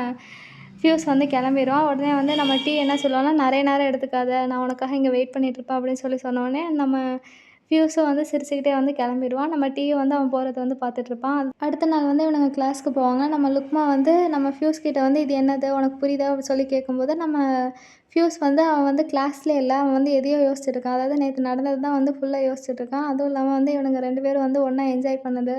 ஃப்யூஸ் வந்து கிளம்பிருவான். உடனே வந்து நம்ம டீ என்ன சொல்லுவான்னா, "நிறைய நேரம் எடுத்துக்காத, நான் உனக்காக இங்கே வெயிட் பண்ணிகிட்ருப்பேன்" அப்படின்னு சொன்னோடனே நம்ம ஃப்யூஸும் வந்து சிரிச்சுக்கிட்டே வந்து கிளம்பிருவான். நம்ம டீயும் வந்து அவன் போகிறத வந்து பார்த்துட்ருப்பான். அடுத்த நாள் வந்து இவனுங்க கிளாஸ்க்கு போவாங்க. நம்ம லுக்மா வந்து நம்ம ஃப்யூஸ் கிட்ட வந்து, "இது என்னது? உனக்கு புரியுதா?" அப்படி சொல்லி கேட்கும்போது, நம்ம ஃப்யூஸ் வந்து அவன் வந்து கிளாஸ்லயே இல்ல. அவன் வந்து எதையோ யோசிச்சுட்ருக்கான். அதாவது நேத்து நடந்தது தான் வந்து ஃபுல்லா யோசிச்சுட்ருக்கான். அதுவும் இல்லாம வந்து இவனுங்க 2 பேரும் வந்து ஒண்ணா என்ஜாய் பண்ணது,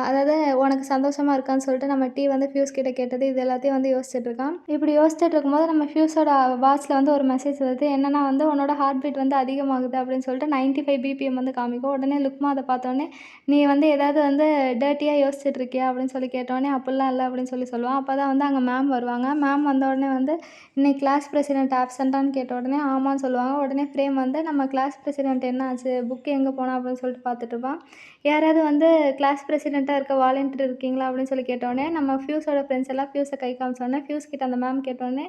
அதாவது உனக்கு சந்தோஷமா இருக்கான்னு சொல்லிட்டு நம்ம டீ வந்து ஃப்யூஸ் கிட்ட கேட்டது, இது எல்லாத்தையும் வந்து யோசிச்சுட்ருக்கான். இப்படி யோசிச்சுட்டு இருக்கும்போது நம்ம ஃப்யூஸோட வாட்ச்ல வந்து ஒரு மெசேஜ் வருது. என்னன்னா வந்து, "உன்னோட ஹார்ட் பீட் வந்து அதிகமாகுது" அப்படின்னு சொல்லிட்டு 95 பிபிஎம் வந்து காமிக்கும். உடனே லுக்மா அத பார்த்தோனே, "நீ வந்து ஏதாவது வந்து டர்ட்டியா யோசிச்சுட்ருக்கியா?" அப்படின்னு சொல்லி கேட்டோனே, "அப்படிலாம் இல்ல" அப்படின்னு சொல்லுவான். அப்ப தான் வந்து அங்க மேம் வருவாங்க. மேம் வந்த உடனே வந்து, "இன்னைக்கு கிளாஸ் பிரசிடென்ட் ஆப்சென்ட்டான்னு?" கேட்ட உடனே ஆமான்னு சொல்லுவாங்க. உடனே ஃப்ரேம் வந்து, "நம்ம கிளாஸ் பிரசிடென்ட் என்ன ஆச்சு? புக் எங்க போனா?" அப்படின்னு சொல்லிட்டு பார்த்துட்ருப்பான். யாராவது வந்து கிளாஸ் பிரசிடென்ட்டா இருக்க வாலண்டியர் இருக்கீங்களா? அப்படின்னு சொல்லி கேட்டோனே, நம்ம ஃப்யூஸோட ஃப்ரெண்ட்ஸ் எல்லாம் ஃப்யூஸ கை காமிச்சோனே, ஃப்யூஸ் கிட்ட அந்த மேம் கேட்டோனே,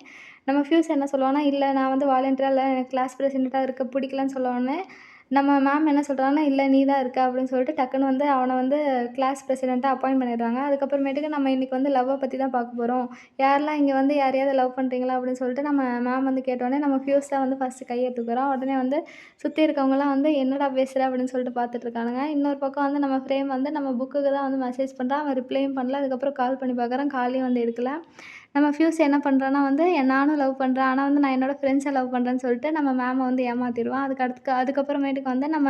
நம்ம ஃப்யூஸ் என்ன சொல்லுவான்னா, "இல்ல நான் வந்து வாலண்டியரா இல்ல. எனக்கு கிளாஸ் பிரசிடென்ட்டா இருக்க பிடிக்கலன்னு" சொன்னோனே, நம்ம மேம் என்ன சொல்றாங்கன்னா, "இல்ல நீ தான் இருக்க" அப்படின்னு சொல்லிட்டு டக்குனு வந்து அவன வந்து கிளாஸ் பிரசிடென்ட்டா அப்பாயிண்ட் பண்ணிடுறாங்க. அதுக்கப்புறமேட்டுக்கு நம்ம இன்னைக்கு வந்து லவ்வ பத்தி தான் பார்க்க போறோம். யாரெல்லாம் இங்க வந்து யாரையாவது லவ் பண்றீங்களா? அப்படின்னு சொல்லிட்டு நம்ம மேம் வந்து கேட்டோனே, நம்ம ஃப்யூஸ் தான் வந்து ஃபர்ஸ்ட்டு கைய தூக்குறான். உடனே வந்து சுத்தி இருக்கவங்கலாம் வந்து, "என்னடா பேசுற?" அப்படின்னு சொல்லிட்டு பார்த்துட்டு இருக்கானுங்க. இன்னொரு பக்கம் வந்து நம்ம ஃப்ரேம் வந்து நம்ம புக்குக்கு தான் வந்து மெசேஜ் பண்றான். அவன் ரிப்ளையும் பண்ணல. அதுக்கப்புறம் கால் பண்ணி பார்க்குறான். காலையும் வந்து எடுக்கல. நம்ம ஃப்யூஸ் என்ன பண்ணுறான்னா வந்து, நானும் லவ் பண்ணுறேன். ஆனா வந்து நான் என்னோட ஃப்ரெண்ட்ஸ லவ் பண்ணுறேன்னு சொல்லிட்டு நம்ம மேம வந்து ஏமாத்திருவான். அதுக்கப்புறமேட்டுக்கு வந்து நம்ம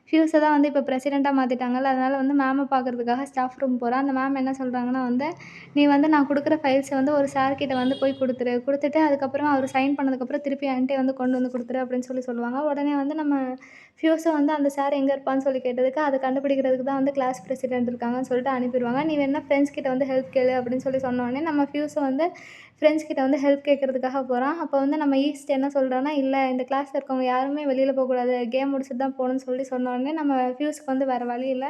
ஃப்யூஸ தான் வந்து இப்போ பிரசிடென்ட்டா மாத்திட்டாங்கல்ல. அதனால வந்து மேம பார்க்கறதுக்காக ஸ்டாஃப் ரூம் போறான். அந்த மேம் என்ன சொல்றாங்கன்னா வந்து, "நீ வந்து நான் குடுக்குற ஃபைல்ஸ வந்து ஒரு சார் கிட்ட வந்து போய் குடுத்துரு. குடுத்துட்டு அதுக்கப்புறம் அவரு சைன் பண்ணதுக்கப்புறம் திருப்பி என்ட்டயே வந்து கொண்டு வந்து குடுத்துரு" அப்படின்னு சொல்லுவாங்க. உடனே வந்து நம்ம ஃப்யூஸும் வந்து அந்த சார் எங்க இருப்பான்னு சொல்லி கேட்டதுக்கு, அத கண்டுபிடிக்கிறதுக்கு தான் வந்து கிளாஸ் பிரசிடென்ட் இருக்காங்கன்னு சொல்லிட்டு அனுப்பிருவாங்க. "நீ வேணுனா ஃப்ரெண்ட்ஸ் கிட்ட வந்து ஹெல்ப் கேளு" அப்படின்னு சொன்னோனே, நம்ம ஃப்யூஸும் வந்து ஃப்ரெண்ட்ஸ் கிட்ட வந்து ஹெல்ப் கேட்கறதுக்காக போறான். அப்போ வந்து நம்ம ஈஸ்ட் என்ன சொல்றான்னா, "இல்ல இந்த கிளாஸ்ல இருக்கவங்க யாருமே வெளியில போக்கூடாது. கேம் முடிச்சுட்டு தான் போணும்னு" சொன்னோனே, நம்ம ஃப்யூஸ்க்கு வந்து வேற வழி இல்ல.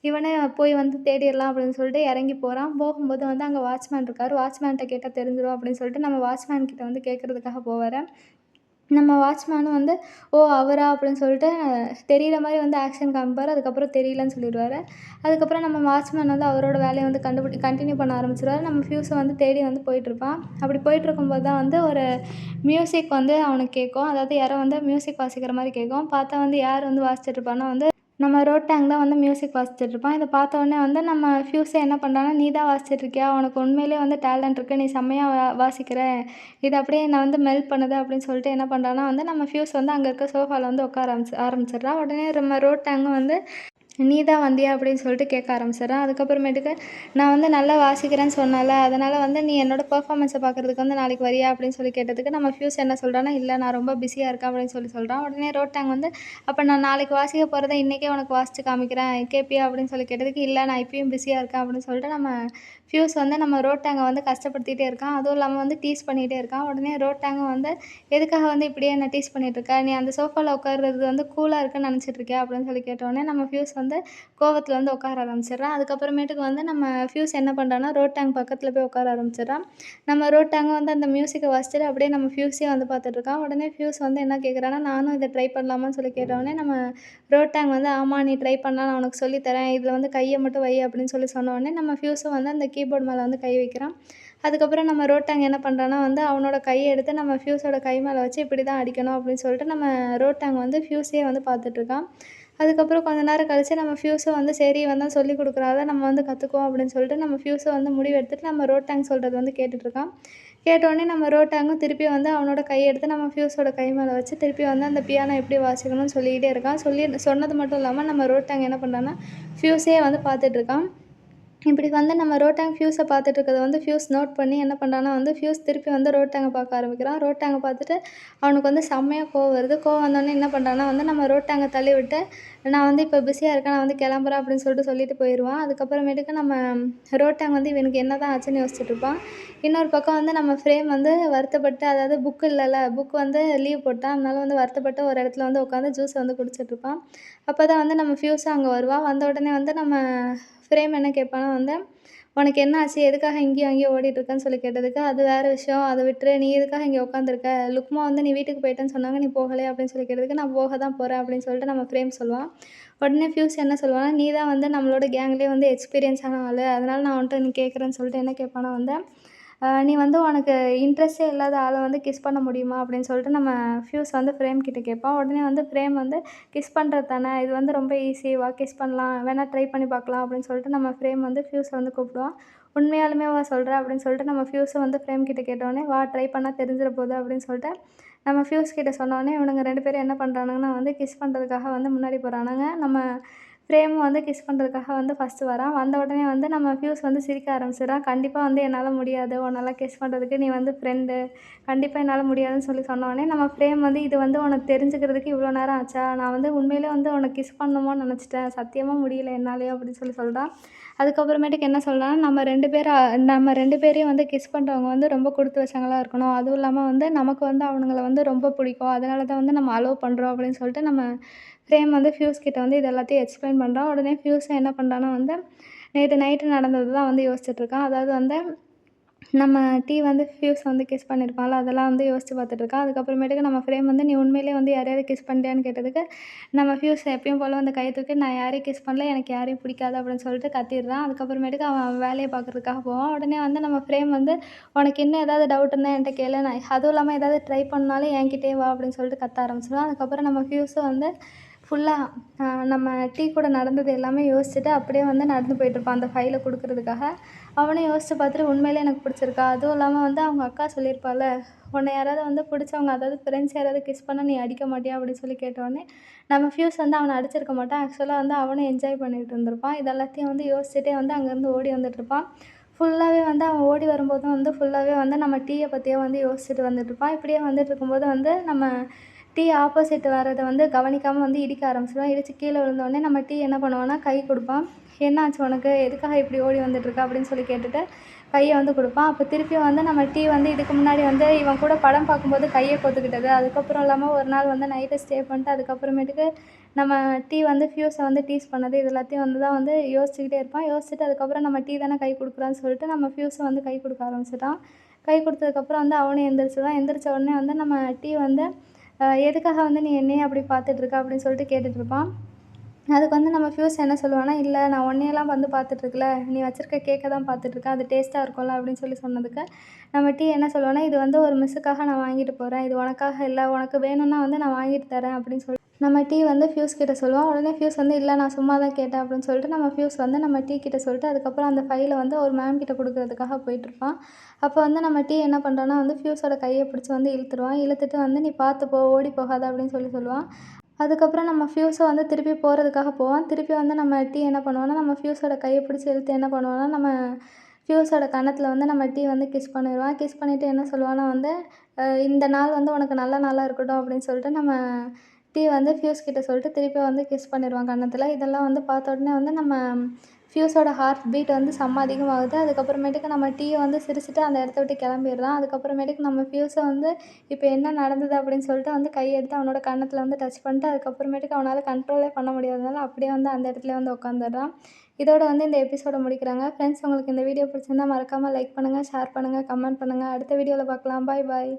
இவனே போய் வந்து தேடிறலாம் அப்படின்னு சொல்லிட்டு இறங்கி போறான். போகும்போது வந்து அங்க வாட்ச்மேன் இருக்காரு. வாட்ச்மேன்ட்ட கேட்டா தெரிஞ்சிரும் அப்படின்னு சொல்லிட்டு நம்ம வாட்ச்மேன் கிட்ட வந்து கேட்கறதுக்காக போவாரு. நம்ம வாட்ச்மேனும் வந்து, "ஓ! அவரா?" அப்படின்னு சொல்லிட்டு தெரியிற மாரி வந்து ஆக்ஷன் காமிப்பாரு. அதுக்கப்புறம் தெரியலன்னு சொல்லிருவாரு. அதுக்கப்புறம் நம்ம வாட்ச்மேன் வந்து அவரோட வேலைய வந்து கன்டின்யூ பண்ண ஆரம்பிச்சுருவாரு. நம்ம ஃப்யூஸ வந்து தேடி வந்து போயிட்டுருப்பான். அப்படி போயிட்டுருக்கும்போது தான் வந்து ஒரு மியூசிக் வந்து அவனுக்கு கேட்கும். அதாவது யாரோ வந்து மியூசிக் வாசிக்கிற மாரி கேட்கும். பார்த்தா வந்து யார் வந்து வாசிச்சுட்ருப்பான்னா வந்து நம்ம ரோட்டாங் தான் வந்து மியூசிக் வாசிச்சுட்ருப்பான். இத பார்த்த உடனே வந்து நம்ம ஃப்யூஸ என்ன பண்றான்னா, "நீ தான் வாசிச்சுட்ருக்கியா? உனக்கு உண்மையிலேயே வந்து டேலண்ட் இருக்கு. நீ செம்மையா வாசிக்கிற. இது அப்படியே என்ன வந்து மெல்ட் பண்ணுது" அப்படின்னு சொல்லிட்டு என்ன பண்றான்னா வந்து நம்ம ஃப்யூஸ் வந்து அங்க இருக்க சோஃபால வந்து உட்கார ஆரம்பிச்சிடுறா. உடனே நம்ம ரோட்டாங்கும் வந்து, "நீ தான் வந்தியா?" அப்படின்னு சொல்லிட்டு கேட்க ஆரம்பிச்சிடுறான். அதுக்கப்புறமேட்டுக்கு, "நான் வந்து நல்லா வாசிக்கிறேன்னு சொன்னேன்ல, அதனால வந்து நீ என்னோட பெர்ஃபார்மன்ஸ பார்க்கறதுக்கு வந்து நாளைக்கு வரியா?" அப்படின்னு சொல்லி கேட்டதுக்கு, நம்ம ஃப்யூஸ் என்ன சொல்றான்னா, "இல்ல நான் ரொம்ப பிஸியா இருக்கேன்" அப்படின்னு சொல்றான். உடனே ரோட்டாங் வந்து, "அப்ப நான் நாளைக்கு வாசிக்க போறத இன்னைக்கே உனக்கு வாசிச்சு காமிக்கிறேன். கேட்பியா?" அப்படின்னு சொல்லி கேட்டதுக்கு, "இல்ல நான் இப்பயும் பிஸியா இருக்கேன்" அப்படின்னு சொல்லிட்டு நம்ம ஃப்யூஸ் வந்து நம்ம ரோட்டாங்க வந்து கஷ்டப்படுத்திட்டே இருக்கான். அதுவும் இல்லாம வந்து டீஸ் பண்ணிட்டே இருக்கான். உடனே ரோட்டாங்கும் வந்து, "எதுக்காக வந்து இப்படியே என்ன டீஸ் பண்ணிட்டுருக்க? நீ அந்த சோஃபால உட்கார்றது வந்து கூலா இருக்குன்னு நினச்சிட்டுருக்கியா?" அப்படின்னு சொல்லி கேட்டோனே, நம்ம ஃப்யூஸ் வந்து கோவத்துல வந்து உட்கார ஆரம்பிச்சிடுறான். அதுக்கப்புறமேட்டுக்கு வந்து நம்ம ஃப்யூஸ் என்ன பண்றான்னா, ரோட்டாங் பக்கத்துல போய் உட்கார ஆரம்பிச்சிடுறான். நம்ம ரோட்டாங்கும் வந்து அந்த மியூசிக்க வாசிச்சுட்டு அப்படியே நம்ம ஃப்யூஸையும் வந்து பார்த்துட்டுருக்கான். உடனே ஃப்யூஸ் வந்து என்ன கேட்குறான்னா, "நானும் இத ட்ரை பண்ணலாமான்னு?" சொல்லி கேட்டோனே, நம்ம ரோட்டாங் வந்து, "ஆமா நீ ட்ரை பண்ணலாம். நான் உனக்கு சொல்லி தரேன். இதுல வந்து கைய மட்டும் வை" அப்படின்னு சொன்னோனே, நம்ம ஃப்யூஸும் வந்து அந்த கீபோர்ட் மேல வந்து கை வைக்கிறான். அதுக்கப்புறம் நம்ம ரோட்டாங் என்ன பண்றான்னா வந்து, அவனோட கைய எடுத்து நம்ம ஃப்யூஸோட கை மேல வச்சு இப்படி தான் அடிக்கணும் அப்படின்னு சொல்லிட்டு நம்ம ரோட்டாங் வந்து ஃப்யூஸையே வந்து பார்த்துட்டுருக்கான். அதுக்கப்புறம் கொஞ்ச நேரம் கழிச்சு நம்ம ஃப்யூஸும் வந்து சரி இவன் தான் சொல்லிக் குடுக்குறான்ல, நம்ம வந்து கத்துக்குவோம் அப்படின்னு சொல்லிட்டு நம்ம ஃப்யூஸும் வந்து முடிவு எடுத்துட்டு நம்ம ரோட்டாங் சொல்றது வந்து கேட்டுட்டுருக்கான். கேட்டோனே நம்ம ரோட்டாங்கும் திருப்பி வந்து அவனோட கைய எடுத்து நம்ம ஃப்யூஸோட கை மேல வச்சு திருப்பி வந்து அந்த பியானோ எப்படி வாசிக்கணும்னு சொல்லிக்கிட்டே இருக்கான். சொன்னது மட்டும் இல்லாம நம்ம ரோட்டாங் என்ன பண்றான்னா, ஃப்யூஸையே வந்து பார்த்துட்டுருக்கான். இப்படி வந்து நம்ம ரோட்டாங் ஃப்யூஸை பார்த்துட்டு இருக்கிறத வந்து ஃப்யூஸ் நோட் பண்ணி என்ன பண்ணுறான்னா வந்து ஃப்யூஸ் திருப்பி வந்து ரோட்டாங்கை பார்க்க ஆரம்பிக்கிறான். ரோட்டாங்கை பார்த்துட்டு அவனுக்கு வந்து செம்மையாக கோவம் வருது. கோவம் வந்தோடனே என்ன பண்ணுறான்னா வந்து நம்ம ரோட்டாங்கை தள்ளி விட்டு, நான் வந்து இப்போ பிஸியாக இருக்கேன், நான் வந்து கிளம்புறேன் அப்படின்னு சொல்லிட்டு போயிடுவான். அதுக்கப்புறமேட்டுக்கு நம்ம ரோட்டாங் வந்து இவனுக்கு என்ன தான் ஆச்சுன்னு யோசிச்சுட்டு இருப்பான். இன்னொரு பக்கம் வந்து நம்ம ஃப்ரேம் வந்து வருத்தப்பட்டு, அதாவது புக் இல்லைல்ல, புக் வந்து லீவ் போட்டான். அதனால வந்து வருத்தப்பட்டு ஒரு இடத்துல வந்து உட்காந்து ஜூஸை வந்து குடிச்சிட்ருப்பான். அப்போ தான் வந்து நம்ம ஃப்யூஸும் அங்கே வருவான். வந்த உடனே வந்து நம்ம ஃப்ரேம் என்ன கேட்பான்னா வந்து, "உனக்கு என்ன ஆச்சு? எதுக்காக இங்கேயும் அங்கேயும் ஓடிட்டுருக்கன்னு?" சொல்லி கேட்டதுக்கு, "அது வேறு விஷயம். அத விட்டுரு. நீ எதுக்காக இங்கே உட்காந்துருக்க? லுக்மா வந்து நீ வீட்டுக்கு போயிட்டேன்னு சொன்னாங்க. நீ போகலையா?" அப்படின்னு சொல்லி கேட்டதுக்கு, "நான் போக தான் போறேன்" அப்படின்னு சொல்லிட்டு நம்ம ஃப்ரேம் சொல்லுவான். உடனே ஃப்யூஸ் என்ன சொல்லுவான்னா, "நீ தான் வந்து நம்மளோட கேங்லேயே வந்து எக்ஸ்பீரியன்ஸ் ஆன ஆளு. அதனால நான் உன்ட்ட நீ கேட்குறேன்னு" சொல்லிட்டு என்ன கேட்பான்னா வந்து, "நீ வந்து உனக்கு இன்ட்ரெஸ்ட்டே இல்லாத ஆள வந்து கிஸ் பண்ண முடியுமா?" அப்படின்னு சொல்லிட்டு நம்ம ஃப்யூஸ் வந்து ஃப்ரேம் கிட்ட கேட்பான். உடனே வந்து ஃப்ரேம் வந்து, "கிஸ் பண்ணுறது தானே, இது வந்து ரொம்ப ஈஸி. வா கிஸ் பண்ணலாம். வேணா ட்ரை பண்ணி பார்க்கலாம்" அப்படின்னு சொல்லிட்டு நம்ம ஃப்ரேம் வந்து ஃப்யூஸை வந்து கூப்பிடுவான். "உண்மையாலுமேவா சொல்ற?" அப்படின்னு சொல்லிட்டு நம்ம ஃப்யூஸும் வந்து ஃப்ரேம் கிட்ட கேட்டோனே, "வா ட்ரை பண்ணா தெரிஞ்சிற போகுது" அப்படின்னு சொல்லிட்டு நம்ம ஃப்யூஸ் கிட்ட சொன்னோனே, இவனுங்க 2 பேரும் என்ன பண்ணுறானுங்கன்னா வந்து கிஸ் பண்ணுறதுக்காக வந்து முன்னாடி போறானுங்க. நம்ம ஃப்ரேமும் வந்து கிஸ் பண்ணுறதுக்காக வந்து ஃபஸ்ட்டு வரான். வந்த உடனே வந்து நம்ம ஃப்யூஸ் வந்து சிரிக்க ஆரம்பிச்சிடுறான். "கண்டிப்பா வந்து என்னால முடியாது. உன்னலாம் கிஸ் பண்ணுறதுக்கு. நீ வந்து ஃப்ரெண்டு. கண்டிப்பா என்னால முடியாதுன்னு" சொல்லி சொன்னோனே, நம்ம ஃப்ரேம் வந்து, "இது வந்து உனக்கு தெரிஞ்சுக்கிறதுக்கு இவ்வளோ நேரம் ஆச்சா? நான் வந்து உண்மையிலே வந்து உன்ன கிஸ் பண்ணணுமோன்னு நெனச்சிட்டேன். சத்தியமா முடியல என்னாலயும்" அப்படின்னு சொல்றான். அதுக்கப்புறமேட்டுக்கு என்ன சொல்றான்னா, நம்ம 2 பேரையும் வந்து கிஸ் பண்றவங்க வந்து ரொம்ப குடுத்து வச்சவங்களா இருக்கணும். அதுவும் இல்லாம வந்து நமக்கு வந்து அவனுங்கள வந்து ரொம்ப பிடிக்கும். அதனால தான் வந்து நம்ம அலோவ் பண்றோம் அப்படின்னு சொல்லிட்டு நம்ம ஃப்ரேம் வந்து ஃப்யூஸ் கிட்ட வந்து இது எல்லாத்தையும் எக்ஸ்பிளைன் பண்றான். உடனே ஃப்யூஸும் என்ன பண்றான்னா வந்து, நேத்து நைட்டு நடந்தது தான் வந்து யோசிச்சுட்ருக்கான். அதாவது வந்து நம்ம வந்து ஃப்யூஸ் வந்து கிஸ் பண்ணியிருப்பான்ல, அதெல்லாம் வந்து யோசிச்சு பார்த்துட்ருக்கான். அதுக்கப்புறமேட்டுக்கு நம்ம ஃப்ரேம் வந்து, "நீ உண்மையிலேயே வந்து யாரையாவது கிஸ் பண்ணிட்டியான்னு?" கேட்டதுக்கு, நம்ம ஃப்யூஸ் எப்பயும் போல வந்து கைய தூக்கி, "நான் யாரையும் கிஸ் பண்ணல. எனக்கு யாரையும் பிடிக்காது" அப்படின்னு சொல்லிட்டு கத்திடுறான். அதுக்கப்புறமேட்டுக்கு அவன் அவன் வேலைய பார்க்குறதுக்காக போவான். உடனே வந்து நம்ம ஃப்ரேம் வந்து, "உனக்கு இன்னும் ஏதாவது டவுட் இருந்தா என்ட்ட கேளு. அதுவும் இல்லாம ஏதாவது ட்ரை பண்ணாலும் என்கிட்டயே வா" அப்படின்னு சொல்லிட்டு கத்த ஆரம்பிச்சுருவான். அதுக்கப்புறம் நம்ம ஃப்யூஸும் வந்து ஃபுல்லா நம்ம கூட நடந்தது எல்லாமே யோசிச்சுட்டு அப்படியே வந்து நடந்து போயிட்டுருப்பான் அந்த ஃபைல குடுக்குறதுக்காக. அவனும் யோசிச்சு பார்த்துட்டு, "உண்மையிலே எனக்கு பிடிச்சிருக்கா? அதுவும் இல்லாம வந்து அவங்க அக்கா சொல்லியிருப்பாள்ல, உன்னை யாராவது வந்து பிடிச்சவங்க, அதாவது ஃப்ரெண்ட்ஸ் யாராவது கிஸ் பண்ணா நீ அடிக்க மாட்டியா?" அப்படின்னு சொல்லி கேட்டோனே, நம்ம ஃப்யூஸ் வந்து அவன அடிச்சிருக்க மாட்டான். ஆக்சுவலா வந்து அவனும் என்ஜாய் பண்ணிட்டு இருந்திருப்பான். இது எல்லாத்தையும் வந்து யோசிச்சுட்டே வந்து அங்கேருந்து ஓடி வந்துட்டுருப்பான். ஃபுல்லாவே வந்து அவன் ஓடி வரும்போதும் வந்து ஃபுல்லாவே வந்து நம்ம பத்தியே வந்து யோசிச்சுட்டு வந்துட்டுருப்பான். இப்படியே வந்துட்டுருக்கும்போது வந்து நம்ம ஆப்போசிட் வர்றத வந்து கவனிக்காம வந்து இடிக்க ஆரம்பிச்சுருவான். இடிச்சு கீழ விழுந்தோனே நம்ம என்ன பண்ணுவான்னா, கை குடுப்பான். "என்னாச்சு உனக்கு? எதுக்காக இப்படி ஓடி வந்துட்டுருக்க?" அப்படின்னு சொல்லி கேட்டுட்டு கைய வந்து குடுப்பான். அப்போ திருப்பியும் வந்து நம்ம வந்து இதுக்கு முன்னாடி வந்து இவன் கூட படம் பார்க்கும்போது கைய கோத்துக்கிட்டது. அதுக்கப்புறம் இல்லாம ஒரு நாள் வந்து நைட்டு ஸ்டே பண்ணிட்டு அதுக்கப்புறமேட்டுக்கு நம்ம வந்து ஃப்யூஸ வந்து டீஸ் பண்ணது. இது எல்லாத்தையும் வந்து தான் வந்து யோசிச்சுக்கிட்டே இருப்பான். யோசிச்சுட்டு அதுக்கப்புறம் நம்ம தானே கை குடுக்குறான்னு சொல்லிட்டு நம்ம ஃப்யூஸ வந்து கை குடுக்க ஆரம்பிச்சுட்டான். கை குடுத்ததுக்கப்புறம் வந்து அவனும் எந்திரிச்சுருவான். எந்திரிச்ச உடனே வந்து நம்ம வந்து "எதுக்காக வந்து நீ என்னையே அப்படி பார்த்துட்ருக்க?" அப்படின்னு சொல்லிட்டு கேட்டுட்ருப்பான். அதுக்கு வந்து நம்ம ஃப்யூஸ் என்ன சொல்லுவான்னா, "இல்ல நான் உன்னையெல்லாம் வந்து பார்த்துட்ருக்கல. நீ வச்சிருக்க கேக்க தான் பார்த்துட்ருக்கேன். அது டேஸ்ட்டா இருக்கும்ல" அப்படின்னு சொன்னதுக்கு, நம்ம என்ன சொல்லுவான்னா, "இது வந்து ஒரு மிஸ்ஸுக்காக நான் வாங்கிட்டு போறேன். இது உனக்காக இல்ல. உனக்கு வேணும்னா வந்து நான் வாங்கிட்டு தரேன்" அப்படின்னு நம்ம வந்து ஃப்யூஸ் கிட்ட சொல்லுவான். உடனே ஃப்யூஸ் வந்து, "இல்ல நான் சும்மா தான் கேட்டேன்" அப்படின்னு சொல்லிட்டு நம்ம ஃப்யூஸ் வந்து நம்ம கிட்ட சொல்லிட்டு, அதுக்கப்புறம் அந்த ஃபைல வந்து ஒரு மேம் கிட்ட குடுக்குறதுக்காக போயிட்டுருப்பான். அப்போ வந்து நம்ம என்ன பண்ணுறான்னா வந்து ஃப்யூஸோட கைய பிடிச்சு வந்து இழுத்துருவான். இழுத்துட்டு வந்து, "நீ பார்த்து போ, ஓடி போகாத" அப்படின்னு சொல்லுவான். அதுக்கப்புறம் நம்ம ஃப்யூஸும் வந்து திருப்பி போறதுக்காக போவான். திருப்பி வந்து நம்ம என்ன பண்ணுவான்னா, நம்ம ஃப்யூஸோட கைய பிடிச்சு இழுத்து என்ன பண்ணுவான்னா, நம்ம ஃப்யூஸோட கன்னத்துல வந்து நம்ம வந்து கிஸ் பண்ணிருவான். கிஸ் பண்ணிட்டு என்ன சொல்லுவான்னா வந்து, "இந்த நாள் வந்து உனக்கு நல்ல நாளா இருக்கட்டும்" அப்படின்னு சொல்லிட்டு நம்ம வந்து ஃப்யூஸ் கிட்ட சொல்லிட்டு திருப்பி வந்து கிஸ் பண்ணிருவான் கன்னத்துல. இதெல்லாம் வந்து பார்த்த உடனே வந்து நம்ம ஃப்யூஸோட ஹார்ட் பீட் வந்து செம்ம அதிகமாகுது. அதுக்கப்புறமேட்டுக்கு நம்ம வந்து சிரிச்சுட்டு அந்த இடத்த விட்டு கிளம்பிடுறான். அதுக்கப்புறமேட்டுக்கு நம்ம ஃப்யூஸ வந்து இப்போ என்ன நடந்தது அப்படின்னு சொல்லிட்டு வந்து கைய எடுத்து அவனோட கன்னத்துல வந்து டச் பண்ணிட்டு, அதுக்கப்புறமேட்டுக்கு அவனால கண்ட்ரோலே பண்ண முடியாதனால அப்படியே வந்து அந்த இடத்துலயே வந்து உட்காந்துடுறான். இதோட வந்து இந்த எபிசோட முடிக்கிறாங்க. ஃப்ரெண்ட்ஸ், உங்களுக்கு இந்த வீடியோ பிடிச்சிருந்தா மறக்காம லைக் பண்ணுங்க, ஷேர் பண்ணுங்க, கமெண்ட் பண்ணுங்க. அடுத்த வீடியோல பார்க்கலாம். பாய் பாய்.